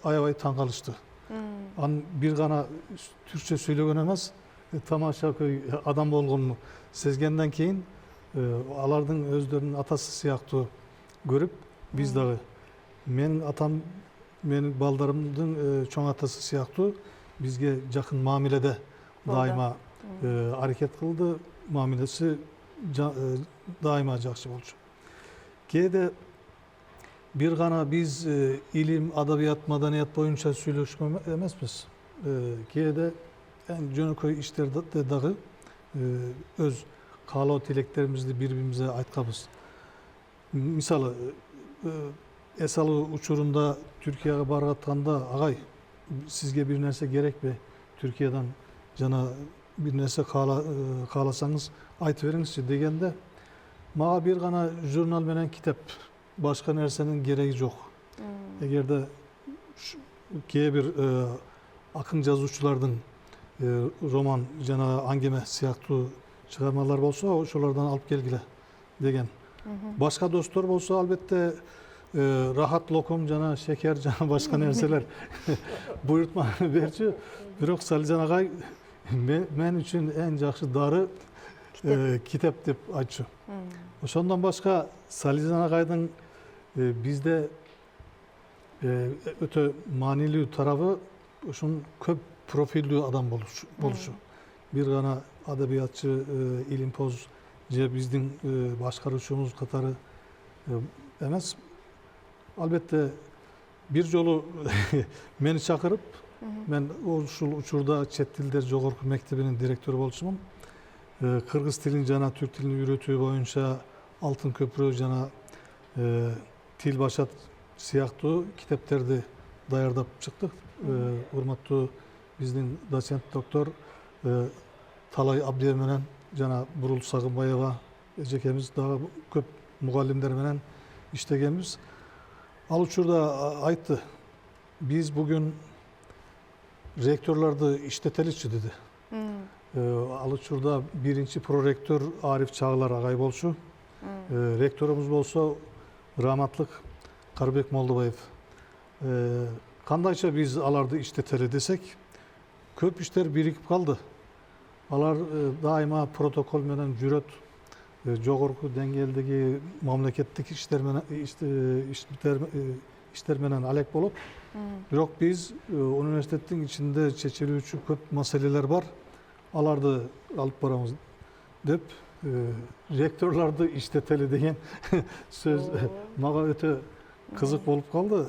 K: аябай таң калышты. Ан бир гана түркчө сүйлөгөн эмес, тамаша көй адам болгонун сезгенден кийин алардын өздөрүнүн атасы сыяктуу көрүп, биз дагы менин атам, менин балдарымдын чоң атасы сыяктуу бизге жакын мамиледе дайыма аракет кылды. Мамилеси дайыма жакшы болчу. Кээде бир гана биз илим, адабият, маданият боюнча сүйлөшкөн эмеспиз. Кээде жөнөкөй иштерде дагы өз каалоо тилектерибизди бири-бирибизге айтканбыз. Мисалы, эс алуу учурунда Түркияга барып атканда, агай, сизге бир нерсе керекпи? Түркиядан жана бир нерсе кааласаңыз айтып бериңизчи дегенде, мага бир гана журнал менен китеп, башка нерсенин кереги жок. Эгерде кээ бир акын жазуучулардын роман жана аңгеме сыяктуу чыгармалар болсо, ошолордон алып келгиле деген. Башка достор болсо, албетте рахат локум жана шекер жана башка нерселер буйртма берчү. Бирок Салижан агай мен үчүн эң жакшы дары китеп деп айтчу. Ошондон башка Салижан агайдын бизде Öte manilүү tarafı ушун көп профилдүү адам болушу. Бир гана адабиятчы, илимпоз же биздин башкаруучубуз катары эмес. Албетте бир жолу мени чакырып, мен ушул учурда чет тилдер жогорку мектебинин директору болчумун. Кыргыз тилин жана түрк тилин үйрөтүү боюнча Алтын көпүрө жана тил башат сыяктуу китептерди даярдап чыктык. Урматтуу биздин доцент доктор Талай Абдиев менен жана Бурул Сагынбаева эжекемиз дагы көп мугалимдер менен иштегенбиз. Ал учурда айтты, биз бүгүн ректорлорду иштетеличи деди. Ал учурда биринчи проректор Ариф Чагылар агай болчу. Ректорубуз болсо Раматлык Карбек Молдобаев. Кандайча биз аларды иштетели десек, көп иштер бирикип калды. Алар дайыма протокол менен жүрөт, жогорку деңгээлдеги мамлекеттик иштер менен алек болот. Бирок биз университеттин ичинде чечилүүчү көп маселелер бар. Аларды алып барабыз деп ректорлорду иштетели деген сөз мага өтө кызык болуп калды.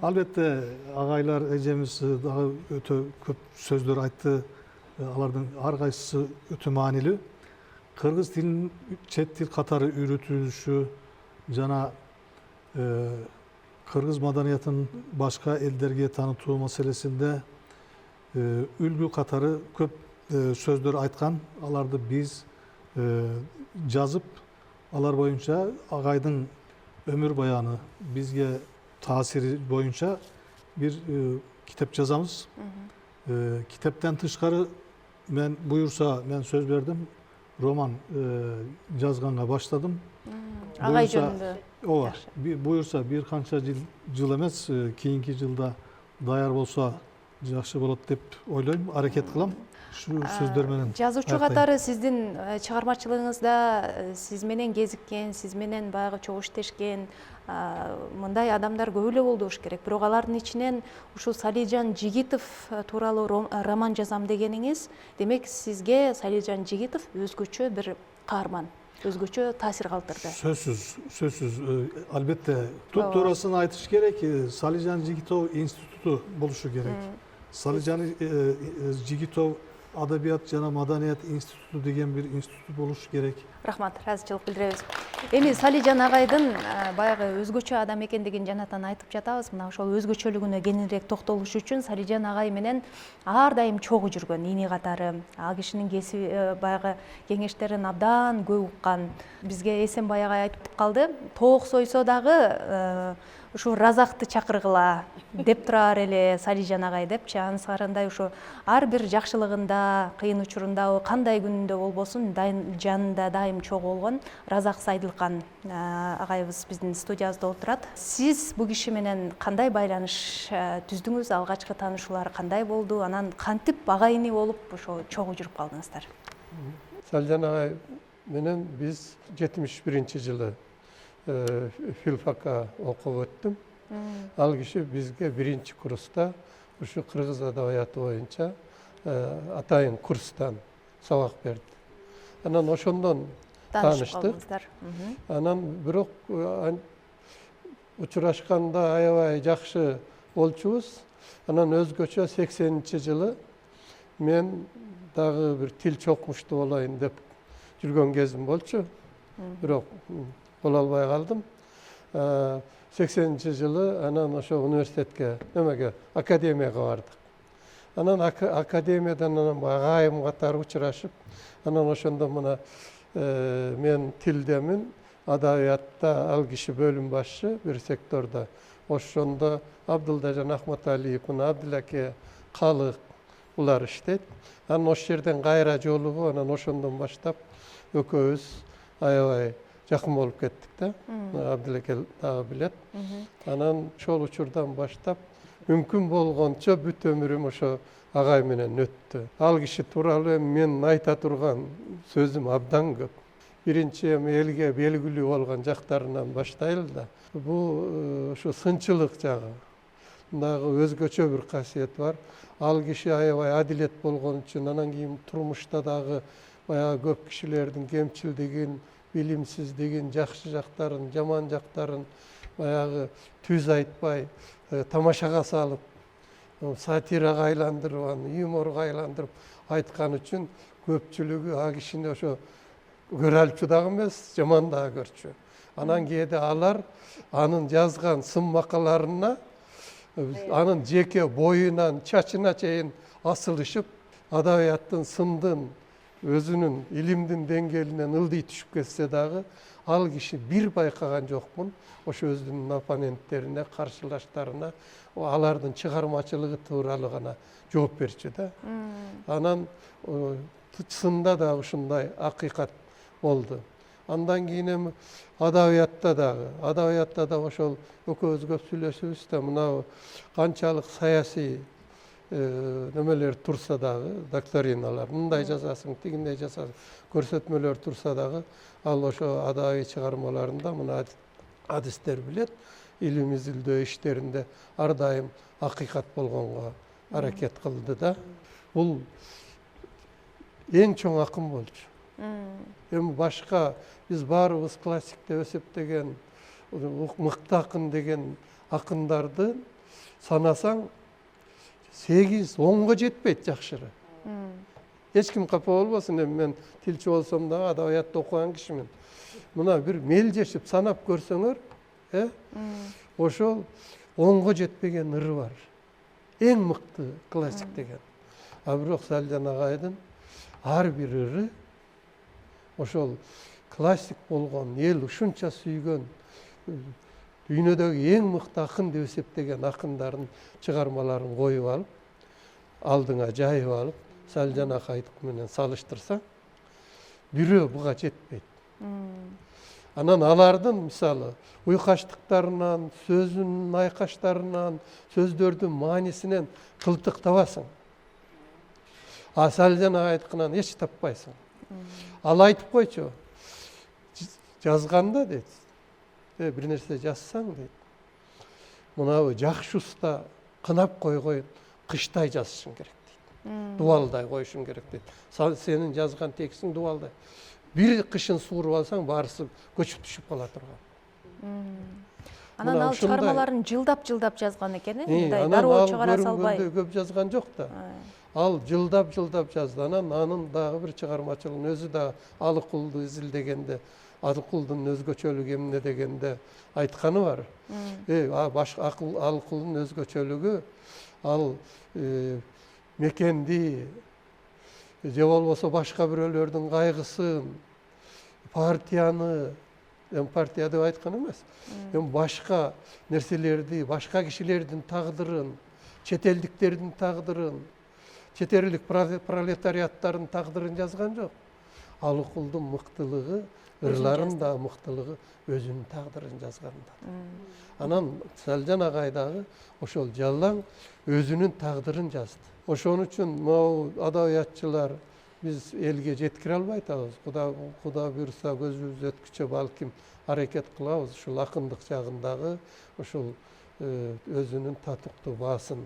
K: Албетте агайлар, эжемиз дагы өтө көп сөздөр айтты. Алардын ар кайсысы өтө маанилүү. Кыргыз тилин чет тил катары үйрөтүлүшү жана кыргыз маданиятын башка элдерге таанытуу маселесинде үлгү катары көп сөздөр айткан. Аларды биз жазып, алар боюнча агайдын өмүр баяны бизге таасири боюнча бир китеп жазамыз. Китептен тышкары мен буюрса, мен сөз бердим, роман жазганга баштадым.
A: Агай жөнүндө.
K: Ооба, буюрса бир канча жыл эмес, кийинки жылда даяр болсо жакшы болот деп ойлойм, аракет кылам. Ушул сөздөр менен.
A: Жазуучу катары сиздин чыгармачылыгыңызда сиз менен кезиккен, сиз менен баягы чогуу иштешкен мындай адамдар көп эле болду болуш керек. Бирок алардын ичинен ушул Салижан Жигитов тууралуу роман жазам дегениңиз, демек сизге Салижан Жигитов өзгөчө бир каарман, өзгөчө таасир калтырды.
K: Сөзсүз. Албетте, туурасын айтыш керек. Салижан Жигитов институту болушу керек. Салижан Жигитов Адабият жана Маданият институту деген бир институт болуш керек.
A: Рахмат, ыраазычылык билдиребиз. Эми Салижан агайдын баягы өзгөчө адам экендигин жанатан айтып жатабыз. Мына ошол өзгөчөлүгүнө кененирээк токтолуш үчүн Салижан агай менен ар дайым чогуу жүргөн ини катары. Ал кишинин кесип баягы кеңештерин абдан көп уккан. Бизге Эсенбай агай айтып калды, тоок сойсо дагы ушу Разакты чакыргыла деп турар эле Салижан агай депчи. Ансарындай ушу ар бир жакшылыгында, кыйын учурунда, кандай күнүндө болбосун жанында дайым чогуу болгон Разак Сайдылкан агайыбыз биздин студиябызда отурат. Сиз бул киши менен кандай байланыш түздүңүз? Алгачкы таанышуулар кандай болду? Анан кантип агайыны болуп ошо чогуу жүрүп калдыңыздар?
L: Салижан агай менен биз 71-жылы филфакка окуп өттүм. Ал киши бизге биринчи курста ушу кыргыз адабияты боюнча атайын курстан сабак берди. Анан ошондон тааныштык. Анан бирок учурашканда аябай жакшы болчубуз. Анан өзгөчө 80-жылы мен дагы бир тил чокмуштуу болоюн деп жүргөн кезим болчу. Бирок бола албай калдым. 80-жылы анан ошо университетке, немеге, академияга бардык. Анан академиядан анан агайым катары учурашып, анан ошондо мына мен тилдемин, адабиятта ал киши бөлүм башчы бир секторда. Ошондо Абдылдажан Ахматалиев, мына Абдылаке Калык булар иштейт. Анан ошол жерден кайра жолугуп, анан ошондон баштап экөөбүз аябай жакын болуп кеттик да. Абдылаке дагы билет. Анан ошол учурдан баштап мүмкүн болгончо бүт өмүрүм ошо агай менен өттү. Ал киши тууралуу мен айта турган сөзүм абдан көп. Биринчи элге белгилүү болгон жактарынан баштайлы да. Бул ушу сынчылык жагы, дагы өзгөчө бир касиет бар. Ал киши аябай адилет болгон үчүн анан кийин турмушта дагы баягы көп кишилердин кемчилдигин, билимсиздигин, жакшы жактарын, жаман жактарын баягы түз айтпай, тамашага салып, сатирага айландырып, юморго айландырып айткан үчүн көпчүлүгү а кишини ошо көрө алчу дагы эмес, жаман дагы көрчү. Анан кээде алар анын жазган сын макаларына анын жеке боюнан, чачына чейин асылышып, адабияттын, сындын, өзүнүн илимдин деңгээлинен ылдый түшүп кетсе дагы, ал киши бир байкаган жокмун ошо өзүнүн оппоненттерине, каршылаштарына алардын чыгармачылыгы тууралуу гана жооп берчү да. Анан сында дагы ушундай акыйкат болду. Андан кийин эми адабиятта дагы ошол экөөбүз көп сүйлөшүбүз да, мына канчалык саясий немелер турса дагы, доктриналар, мындай жазасың, тигиндей жазасың, көрсөтмөлөр турса дагы, ал ошо адабий чыгармаларында мына адистер билет, илим изилдөө иштеринде ар дайым акыйкат болгонго аракет кылды да. Бул эң чоң акын болчу. Эми башка биз баарыбыз классик деп эсептеген мыкты акын деген акындарды санасаң 8-10го жетпейт жакшыры. Эч ким капа болбосун, эми мен тилчи болсом дагы адабиятты окуган кишимин. Мына бир мелдешип санап көрсөңөр, ошол 10го жетпеген ыры бар. Эң мыкты классик деген. А бирок Салжан агайдын ар бир ыры ошол классик болгон, эл ушунча сүйгөн, дүйнөдөгү эң мыкты акын деп эсептеген акындардын чыгармаларын коюп алып, алдыңа жайып алып, Салжан агайдыкы менен салыштырсаң, бирөө буга жетпейт. Анан алардын мисалы уйкаштыктарынан, сөзүнүн айкаштарынан, сөздөрдүн маанисинен кылтык табасың. А Салжан агайдыкынан эч таппайсың. Ал айтып койчу, жазганда дейт, бир нерсе жазсаң дейт, мынабы жакшы уста кынап койгой кыштай жазышың керек дейт. Дубалдай коюшуң керек дейт. Сенин жазган текстиң дубалдай. Бир кышын сууруп алсаң, баарысы көчүп түшүп кала турган.
A: Анан ал чыгармаларын жылдап жазган экен, мындай дароо чыгара салбай.
L: Көп жазган жок да. Ал жылдап жазды. Анын дагы бир чыгармачылыгын өзү да Алыкулду изилдегенде, Алыкулдун өзгөчөлүгү эмне дегенде айтканы бар. Алыкулдун өзгөчөлүгү ал мекенди, же болбосо башка бирөөлөрдүн кайгысын, партияны, партия деп айткан эмес, башка нерселерди, башка кишилердин тагдырын, чет элдиктердин тагдырын, чет элдик пролетариаттардын тагдырын жазган жок. Алыкулдун мыктылыгы, ырларын да мыктылыгы өзүнүн тагдырын жазганда. Анан Салжан агай дагы ошол жалаң өзүнүн тагдырын жазды. Ошон үчүн могу адабиятчылар биз элге жеткире албай атабыз. Куда буйрса көзүбүз өткүчө балким аракет кылабыз. Ушул акындык жагындагы ошол өзүнүн татыктуу баасын,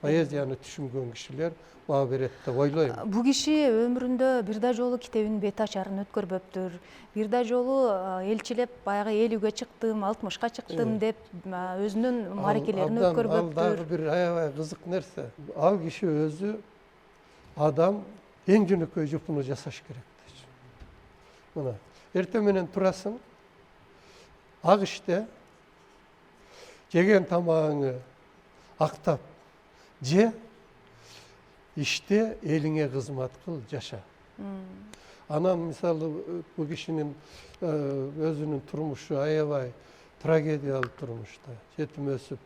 L: поэзияны түшүнгөн кишилер баа берет деп ойлойм.
A: Бу киши өмүрүндө бир да жолу китебинин бет ачарын өткөрбөптүр. Бир да жолу элчилеп баягы 50-ге чыктым, 60-ка чыктым деп өзүнүн марекелерин өткөрбөптүр.
L: Ал дагы бир аябай кызык нерсе. Ал киши өзү адам эң жөнөкөй жупуну жасаш керек дейт. Мына эртең менен турасың, ак иште жеген тамагыңы актап же, иште элиңе кызмат кыл, жаша. Анан мисалы бул кишинин өзүнүн турмушу аябай трагедиялуу турмушта. Жетим өсүп,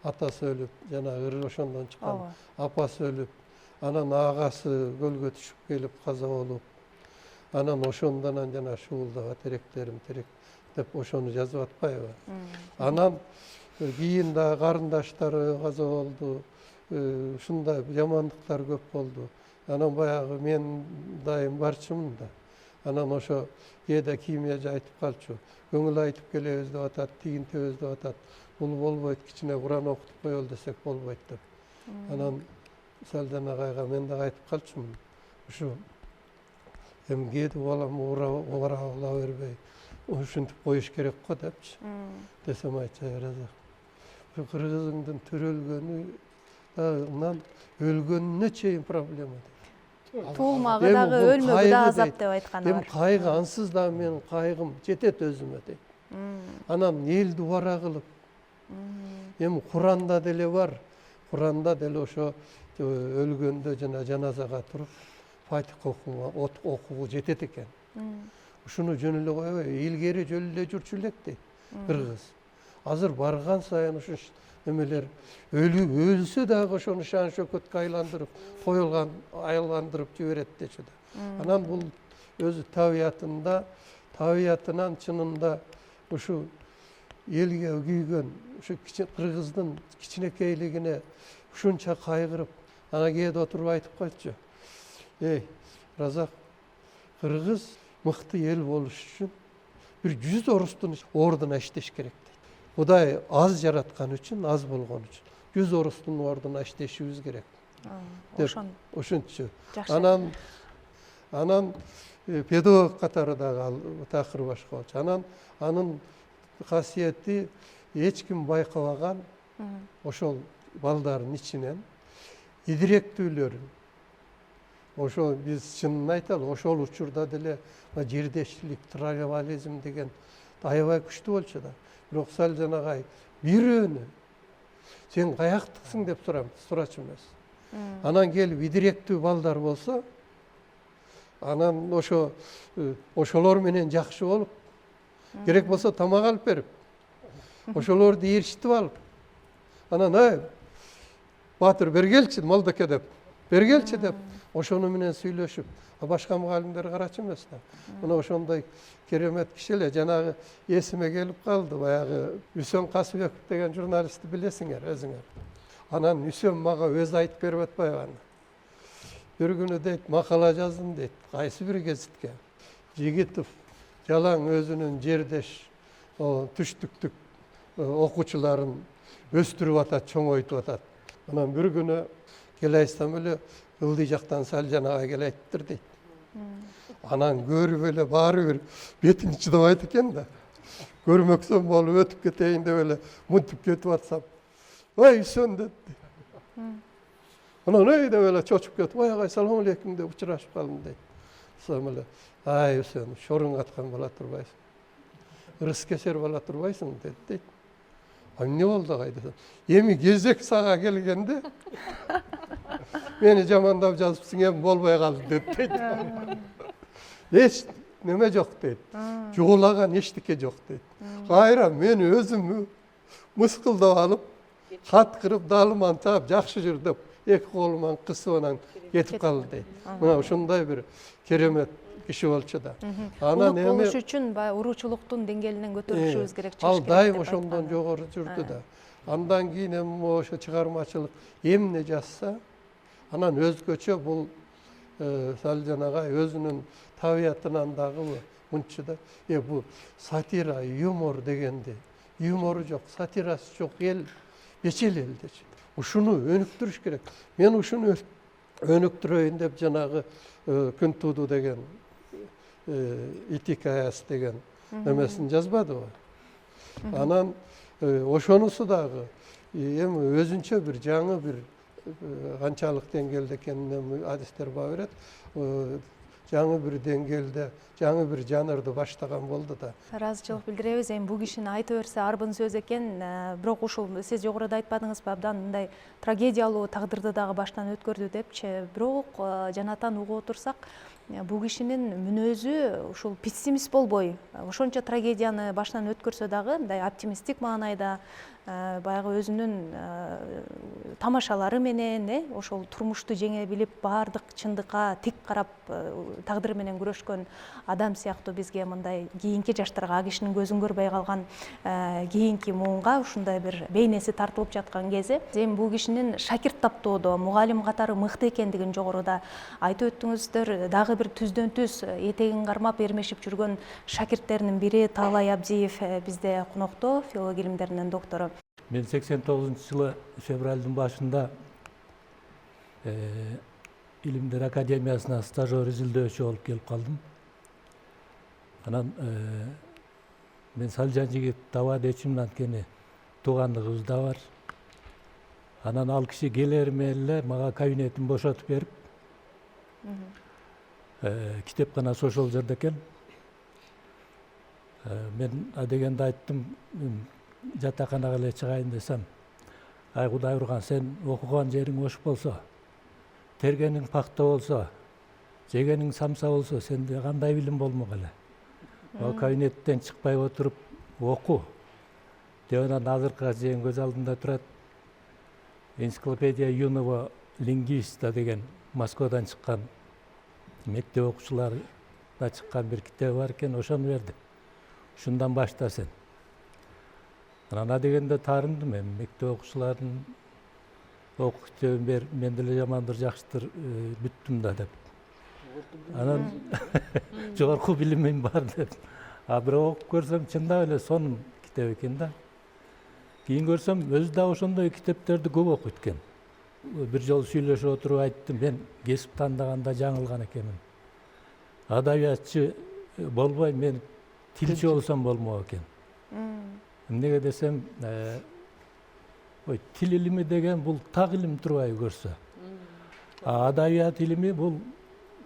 L: атасы өлүп, жанагы ошондон чыккан апасы өлүп, анан агасы көлгө түшүп келип каза болуп, анан ошондон жана шуулдап теректерим терек деп ошону жазып атпайбы. Анан кийин да карындаштары каза болду, ушундай жамандыктар көп болду. Анан баягы мен дайым барчумун да. Анан ошо кээде кийимеже айтып калчу. Көңүл айтып келебиз деп атат, тигинтебиз деп атат. Бул болбойт, кичине Куран окутуп коелу десек болбойт деп. Анан Салжан агайга мен дагы айтып калчумун. Ушу эми кээде балам оора бербей, ушинтип коюш керек го депчи. Десем айтча Разак. Ушу кыргызыңдын төрөлгөнүнөн өлгөнүнө чейин проблема дейт.
A: Туулмагы дагы өлмөгү да азап деп айтканы бар.
L: Эми кайгы ансыз да менин кайгым жетет өзүмө дейт. Анан элди убара кылып. Эми Куранда деле бар. Куранда деле ошо өлгөндө жана жаназага туруп Фатих окууга жетет экен. Ушуну жөн эле койбой, илгери жөн эле жүрчү элек дейт кыргыз. Азыр барган сайын ушу немелер өлсө дагы ошону шан шөкөткө айландырып, айландырып жиберет дечү да. Анан бул өзү табиятынан чынында ушу элге күйгөн, ушу кыргыздын кичинекейлигине ушунча кайгырып, ана кээде отуруп айтып койчу. Эй, Разак, кыргыз мыкты эл болуш үчүн бир 100 орустун ордуна иштеш керек дейт. Кудай аз жараткан үчүн, аз болгон үчүн 100 орустун ордуна иштешибиз керек. Ошончу. Анан педагог катары дагы такыр башка болчу. Анын касиети эч ким байкабаган ошол балдардын ичинен идиректүүлөрүн. Ошо биз чынын айталы, ошол учурда деле жердешчилик, трибализм деген аябай күчтүү болчу да. Бирок Салжан агай бирөөнү сен каяктыксың деп сурачу эмес. Анан келип идиректүү балдар болсо, анан ошолор менен жакшы болуп, керек болсо тамак алып берип, ошолорду ээрчитип алып, анан Батыр бергелчи, Молдоке деп, бергелчи деп, ошону менен сүйлөшүп, башка мугалимдер карачу эмес да. Мына ошондой керемет киши эле, жанагы эсиме келип калды, баягы Үсөн Касыбеков деген журналистти билесиңер өзүңөр. Анан Үсөн мага өзү айтып берип атпайбы? Бир күнү дейт, макала жаздым дейт, кайсы бир гезитке. Жигитов жалаң өзүнүн жердеш түштүктүк окуучуларын өстүрүп атат, чоңойтуп атат. Анан бир күнү келайсам эле ылдый жактан Салжан агай келе айтыптыр дейт. Анан көрүп эле баары бир бетин чыдабайт экен да. Көрмөксөм болуп өтүп кетейин деп эле мынтип кетип атсам, ой Үсөн деп. Анан ой деп эле чочуп кетип, ой агай салам алейкум деп учурашып калдым дейт. Сам эле, ай Үсөн, шоруң аткан бала турбайсың. Ырыс кесер бала турбайсың дейт. Эмне болду агай десем, эми кезек сага келгенде мени жамандап жазыпсың, эми болбой калды деп дейт. Эч неме жок дейт. Жуулаган эчтеке жок дейт. Кайра мени өзүмү мыскылдап алып, кат кырып, далыман таап, жакшы жүр деп, эки колуман кысып анан кетип калды дейт. Мына ушундай бир керемет киши болчу да.
A: Анан эми болуш үчүн баягы уруучулуктун деңгээлинен көтөрүшүбүз керек.
L: Ал дайым ошондон жогору жүрдү да. Андан кийин эми ошо чыгармачылык эмне жазса, анан өзгөчө бул Салжан агай өзүнүн табиятынан дагы мынча да, бул сатира, юмор дегенди, юмору жок, сатирасы жок эл, бечел эл дечи. Ушуну өнүктүрүш керек. Мен ушуну өнүктүрөйүн деп жанагы Күн тууду деген итикаясы деген немесин жазбадыбы? Анан ошонусу дагы эми өзүнчө бир жаңы бир канчалык деңгээлде экенин адистер баа берет. Жаңы бир деңгээлде, жаңы бир жанрды баштаган болду да.
A: Ыраазычылык билдиребиз. Эми бул кишини айта берсе арбын сөз экен, бирок ушул сиз жогоруда айтпадыңызбы, абдан мындай трагедиялуу тагдырды дагы баштан өткөрдү депчи. Бирок жанатан угуп отурсак, бул кишинин мүнөзү ушул пессимист болбой, ошончо трагедияны баштан өткөрсө дагы мындай оптимисттик маанайда баягы өзүнүн тамашалары менен ошол турмушту жеңе билип, баардык чындыкка тик карап тагдыры менен күрөшкөн адам сыяктуу бизге мындай кийинки жаштарга, кишинин көзүн көрбөй калган кийинки муунга ушундай бир бейнеси тартылып жаткан кези, эми бул кишинин шакирт таптоодо, мугалим катары мыкты экендигин жогоруда айтып өттүңүздөр. Дагы дагы бир түздөн түз этегин кармап эрмешип жүргөн шакирттеринин бири Таалай Абдиев бизде конокто, филология илимдеринин доктору.
M: Мен 89-жылы февралдын башында Илимдер Академиясына стажер изилдөөчү болуп келип калдым. Анан мен Салжан жигит Таба дечимин, анткени туугандыгыбыз да бар. Анан ал киши келер эле мага кабинетин бошотуп берип, китепканасы ошол жерде экен. Мен адегенде айттым, жатаканага эле чыгайын десем, ай Кудай урган, сен окуган жериң ош болсо, тергениң пакта болсо, жегениң самса болсо, сенде кандай билим болмок эле? Ал кабинеттен чыкпай отуруп оку. Анан азыркыга чейин көз алдымда турат. Энциклопедия юного лингвиста деген Москвадан чыккан, мектеп окуучуларына чыккан бир китеби бар экен, ошону берди. Ушундан башта сен. Анан адегенде таарындым, эми мектеп окуучуларынын окуу китебин бер, мен деле жамандыр жакшытыр бүттүм да деп. Анан жогорку билимим бар деп. Бирок окуп көрсөм чындап эле сонун китеп экен да. Кийин көрсөм өзү да ошондой китептерди көп окуйт экен. Бир жолу сүйлөшүп отуруп айттым, мен кесип тандаганда жаңылган экенмин. Адабиятчы болбой, мен тилчи болсом болмок экен. Эмнеге десем, тил илими деген бул так илим турбайбы көрсө. Адабият илими бул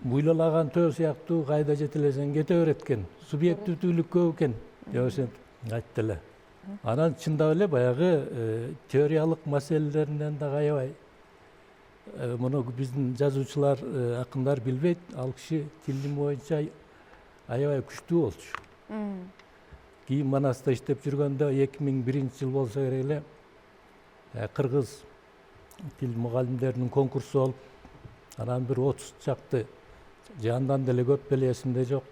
M: буйлалаган төө сыяктуу, кайда жетелесең кете берет экен. Субъективдүүлүк көп экен, деп ошентип айтты эле. Анан чындап эле баягы теориялык маселелеринен да аябай муну биздин жазуучулар, акындар билбейт. Ал киши тил илими боюнча аябай күчтүү болчу. Кийин Манаста иштеп жүргөндө 2001-жыл болсо керек эле кыргыз тил мугалимдеринин конкурсу болуп, анан бир 30 чакты, жандан деле көп беле эсимде жок,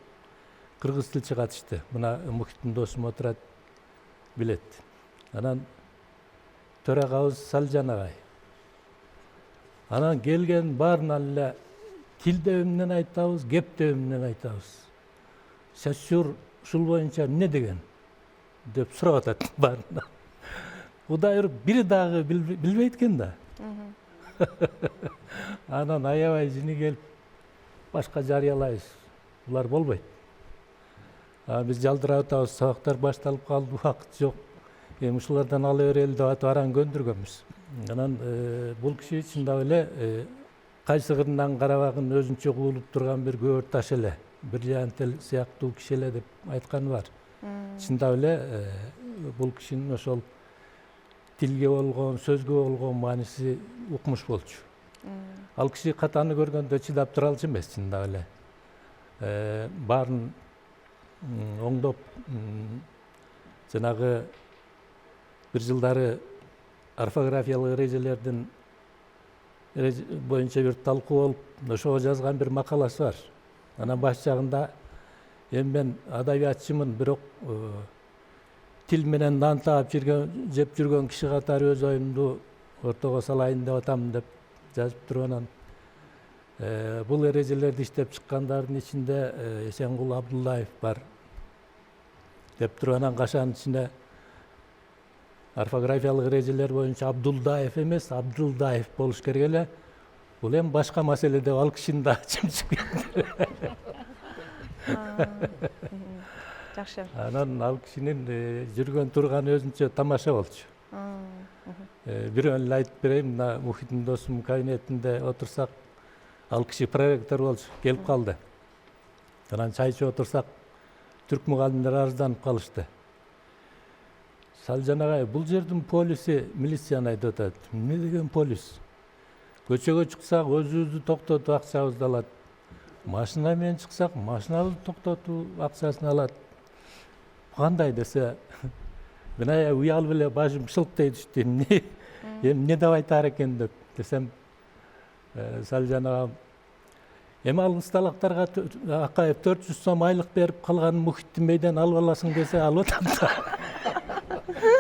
M: кыргыз тилчи катышты. Мына Мухиттин досум отурат, билет. Анан төрагабыз Салжан агай. Анан келген баарынан эле тил дебиминен айтабыз, кеп дебиминен айтабыз. Сәссүр ушул боюнча эмне деген деп сурап атат баарынан. Кудай уруп бири дагы билбейт экен да. Анан аябай жини келип, башка жарыялайбыз. Булар болбойт. Биз жалдырап атабыз, сабактар башталып калды, убакыт жок. Эми ушулардан ала берели деп атып аран көндүргөнбүз. Анан бул киши чындап эле кайсы кырынан карабагын өзүнчө куулуп турган бир көөр таш эле, бир жантел сыяктуу киши эле деп айтканы бар. Чындап эле бул кишинин ошол тилге болгон, сөзгө болгон мааниси укмуш болчу. Ал киши катаны көргөндө чыдап тура алчу эмес, чындап эле. Баарын оңдоп, жанагы бир жылдары орфографиялык эрежелердин боюнча бир талкуу болуп, ошого жазган бир макаласы бар. Анан баш жагында эми мен адабиятчымын, бирок тил менен нан таап жеп жүргөн киши катары өз оюмду ортого салайын деп атам деп жазып туруп, анан бул эрежелерди иштеп чыккандардын ичинде Эсенгул Абдуллаев бар деп туруп, анан кашанын ичинде орфографиялык эрежелер боюнча Абдулдаев эмес, Абдулдаев болуш керек эле. Бул эми башка маселе деп ал кишини да чымчып кетти.
A: Жакшы.
M: Анан ал кишинин жүргөн турганы өзүнчө тамаша болчу. Бирөөнү эле айтып берейин, мына Мухиттин досумдун кабинетинде отурсак, ал киши проректор болчу, келип калды. Анан чай ичип отурсак, түрк мугалимдер арызданып калышты. Салжан агай, бул жердин полиси милицияны айтып атат. Эмне деген полис? Көчөгө чыксак, өзүбүздү токтотуп акчабызды алат. Машина менен чыксак, машинабызды токтотуп акчасын алат. Кандай десе, мен уялып эле башым шылктай түштү. Эми эмне деп айтар экен деп десем, Салжан агам, эми ал ысталактарга Акаев 400 сом айлык берип калган Мухиттин мейден алып аласың десе, алып атам да.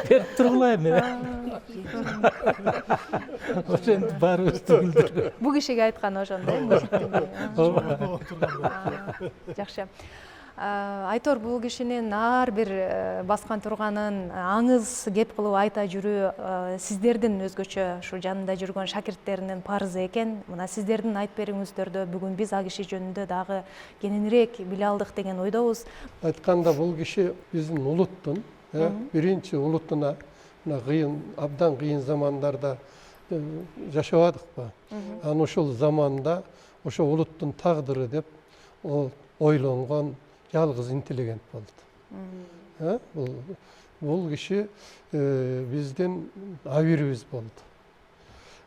M: берип тургула эми. Ошентип баарыбызды күлдүргөн.
A: Бул кишиге айткан ошондо жакшы. Айтор бул кишинин ар бир баскан турганын аңыз кеп кылып айта жүрүү сиздердин өзгөчө ушу жанында жүргөн шакирттеринин парызы экен. Мына сиздердин айтып берүүңүздөрдө бүгүн биз ал киши жөнүндө дагы кененирээк биле алдык деген ойдобуз.
L: Айтканда бул киши биздин улуттун, биринчи улутуна кыйын, абдан кыйын замандарда жашабадыкпы. Анан ушул заманда ошо улуттун тагдыры деп ойлонгон жалгыз интеллигент болду. Бул киши биздин абирибиз болду.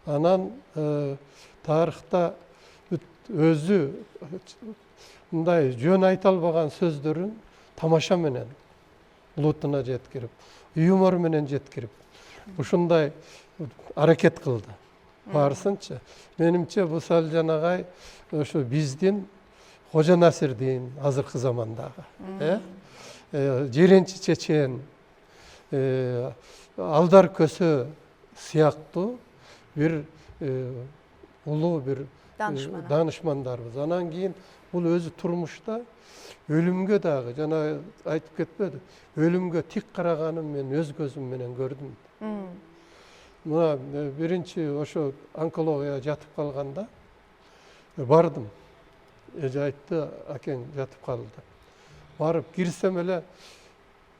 L: Анан тарыхта өзү мындай жөн айта албаган сөздөрүн тамаша менен улутуна жеткирип, юмор менен жеткирип, ушундай аракет кылды. Барсынчы. Менимче бул Салжан агай ошо биздин Кожо Насирдин азыркы замандагы, Жеренчи Чечен, Алдар Көсө сыяктуу бир улуу бир данышмандарбыз. Анан кийин бул өзү турмушта өлүмгө дагы жана айтып кетпеди. Өлүмгө тик караганын мен өз көзүм менен көрдүм. Мына биринчи ошо онкологияга жатып калганда бардым. Эже айтты, акең жатып калды. Барып кирсем эле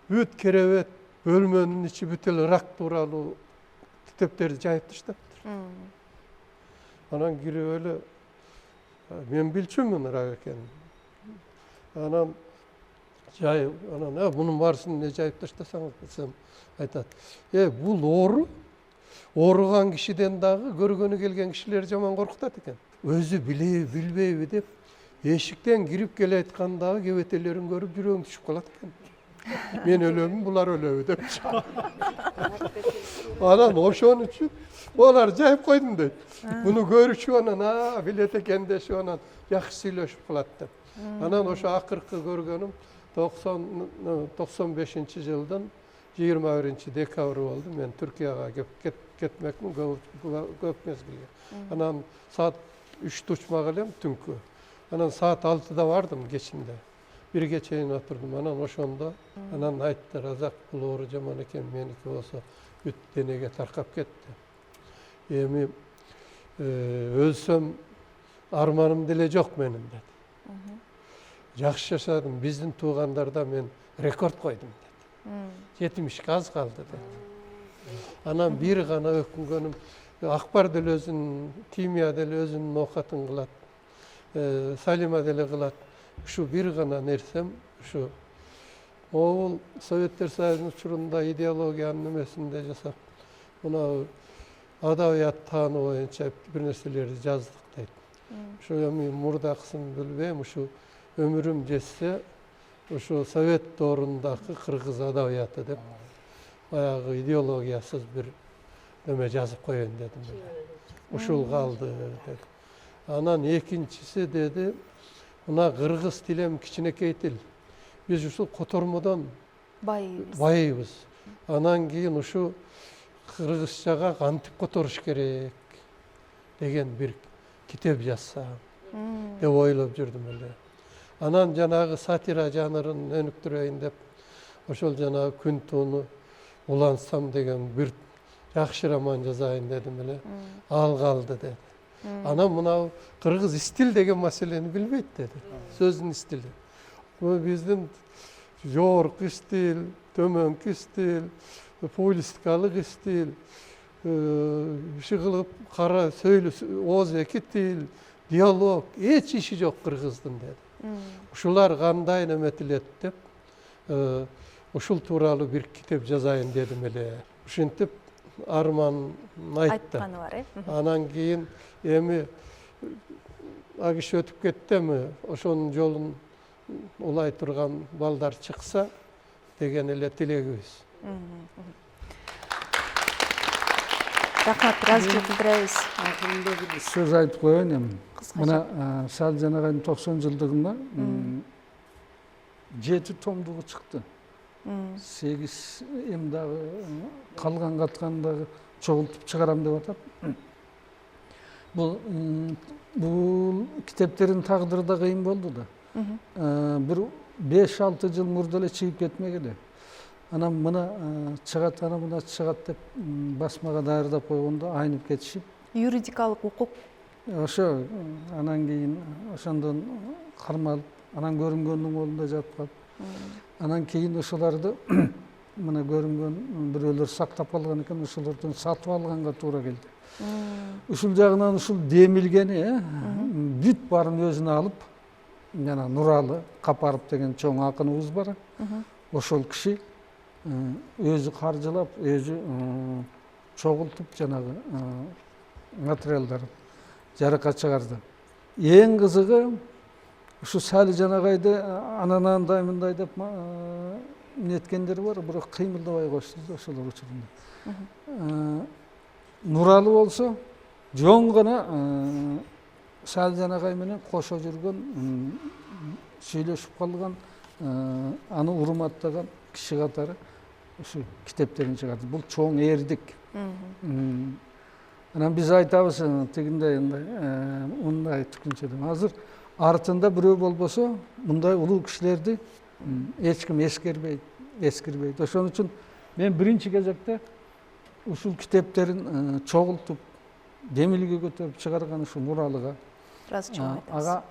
L: бүт керебет бөлмөнүн ичи бүт эле рак тууралуу китептерди жайып таштаптыр. Анан кирип эле мен билчүмүн рак экенин. Анан жайып, анан мунун баарысын эмне жайып таштасаңыз десем, айтат, бул оору. Ооруган кишиден дагы көргөнү келген кишилер жаман коркутат экен. Өзү билеби, билбейби деп эшиктен кирип келе айткандагы кебетелерин көрүп жүрөгүм түшүп калат экен. Мен өлөмүн, булар өлөбү деп. Анан ошон үчүн олар жайып койдум дейт. Буну көрүшүп анан билет экен дешип анан жакшы сүйлөшүп калат деп. Анан ошо акыркы көргөнүм 95-жылдын 21-декабры болду. Мен Түркияга кетмекмин көп мезгилге. Анан саат 3'te uçmak elem түнкү. Анан саат 6'da бардым кечинде. Бирге чейин отурдум. Анан ошондо анан айтты, Разак бул оору жаман экен, меники болсо бүт денеге таркап кетти. Эми өлсөм арманым деле жок менин деди. Жакшы жашадым, биздин туугандарда мен рекорд койдум деди. 70 аз калды деди. Анан бир гана өкүнгөнүм, Акбар деле өзүнүн, Кимия деле өзүнүн оокатын кылат, Салима деле кылат. Ушу бир гана нерсем, ушу могул Советтер Союзунун учурунда идеологиянын немесинде жасап, мына адабият таануу боюнча бир нерселерди жаздык дейт. Ушу эми мурдакысын билбейм, ушу өмүрүм жетсе, ушу Совет доорундагы кыргыз адабияты деп баягы идеологиясыз бир неме жазып коеюн дедим. Ушул калды деди. Анан экинчиси деди, мына кыргыз тилем кичинекей тил. Биз ушул котормодон байыбыз. Анан кийин ушу кыргызчага кантип которуш керек деген бир китеп жазсам деп ойлоп жүрдүм эле. Анан жанагы сатира жанрын өнүктүрөйүн деп ошол жанагы күн тууну улансам деген бир жакшы роман жазайын дедим эле. Ал калды деди. Анан мына кыргыз стиль деген маселени билбейт деди. Сөздүн стили. Бул биздин жогорку стиль, төмөнкү стиль, публистикалык стиль, кылып кара сөйлөш, ооз эки тил, диалог, эч иши жок кыргыздын деди. Ушулар кандай неметилет деп ушул тууралуу бир китеп жазайын дедим эле. Ушинтип арман айтты.
A: Айтканы бар,
L: Анан кийин эми ал киши өтүп кеттими, ошонун жолун улай турган балдар чыкса деген эле тилегибиз.
A: Рахмат, ыраазычылык билдиребиз.
D: Акырында бир сөз айтып коеюн эми. Мына Салжан агайдын 90 жылдыгында 7 томдугу чыкты. 8 эми дагы калган катканы дагы чогултуп чыгарам деп атат. Бул китептердин тагдыры да кыйын болду да. Бир 5-6 жыл мурда эле чыгып кетмек эле. Анан мына чыгат, анан мына чыгат деп басмага даярдап койгондо айнып кетишип.
A: Юридикалык укук.
D: Ошо анан кийин ошондон кармалып, анан көрүнгөндүн колунда жатып калып. Анан кийин ошолорду мына көрүнгөн бирөөлөр сактап калган экен, ошолордон сатып алганга туура келди. Ушул жагынан ушул демилгени бүт баарын өзүнө алып, жана Нуралы Капаров деген чоң акыныбыз бар. Ошол киши өзү каржылап, өзү чогултуп жанагы материалдарды жарыкка чыгарды. Эң кызыгы ушу Сали жанагайды анандай мындай деп неткендер бар, бирок кыймылдабай кошту ошолор учурунда. Нуралы болсо жоң гана Сали жанагай менен кошо жүргөн, сүйлөшүп калган, аны урматтаган киши катары ушу китептерин чыгарды. Бул чоң эрдик. Анан биз айтабыз тигиндей мындай түкүнчөдөн. Азыр артында бирөө болбосо, мындай улуу кишилерди эч ким эскирбейт. Ошон үчүн мен биринчи кезекте ушул китептерин чогултуп, демилге көтөрүп чыгарган ушу Нуралыга, ага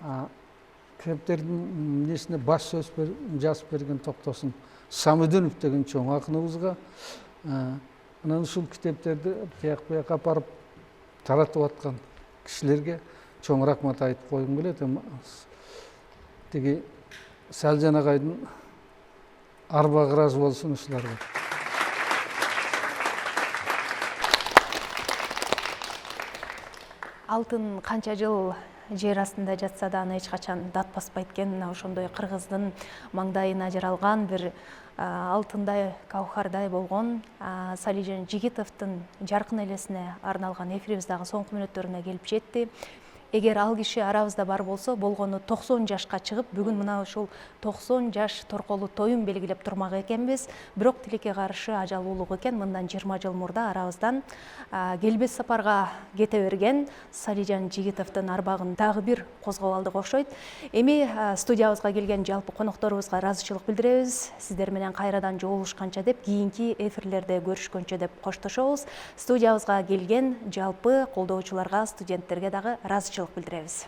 D: китептердин несине баш сөз жазып берген Токтосун Самыдынов деген чоң акыныбызга, анан ушул китептерди тияк буяка апарып таратып аткан кишилерге чоң рахмат айтып койгум келет. Тиги Салжан агайдын арбагы ыраазы болсун ушуларга.
A: Алтын канча жыл жер астында жатса да аны эч качан дат баспайт экен. Ошондой кыргыздын маңдайына жаралган бир алтындай, каухардай болгон Салижан Жигитовдун жаркын элесине арналган эфирибиз дагы соңку мүнөттөрүнө келип жетти. Эгер ал киши арабызда бар болсо, болгону 90 жашка чыгып, бүгүн мына ушул 90 жаш торколуу тоюн белгилеп турмак экенбиз. Бирок тилекке каршы ажал улук экен. Мындан 20 жыл мурда арабыздан келбес сапарга кете берген Салижан Жигитовдун арбагын дагы бир козгоп алдык окшойт. Эми студиябызга келген жалпы конокторубузга ыраазычылык билдиребиз. Сиздер менен кайрадан жолугушканча деп, кийинки эфирлерде көрүшкөнчө деп коштошобуз. Студиябызга келген жалпы колдоочуларга, студенттерге дагы ыраазычылык билдиребиз.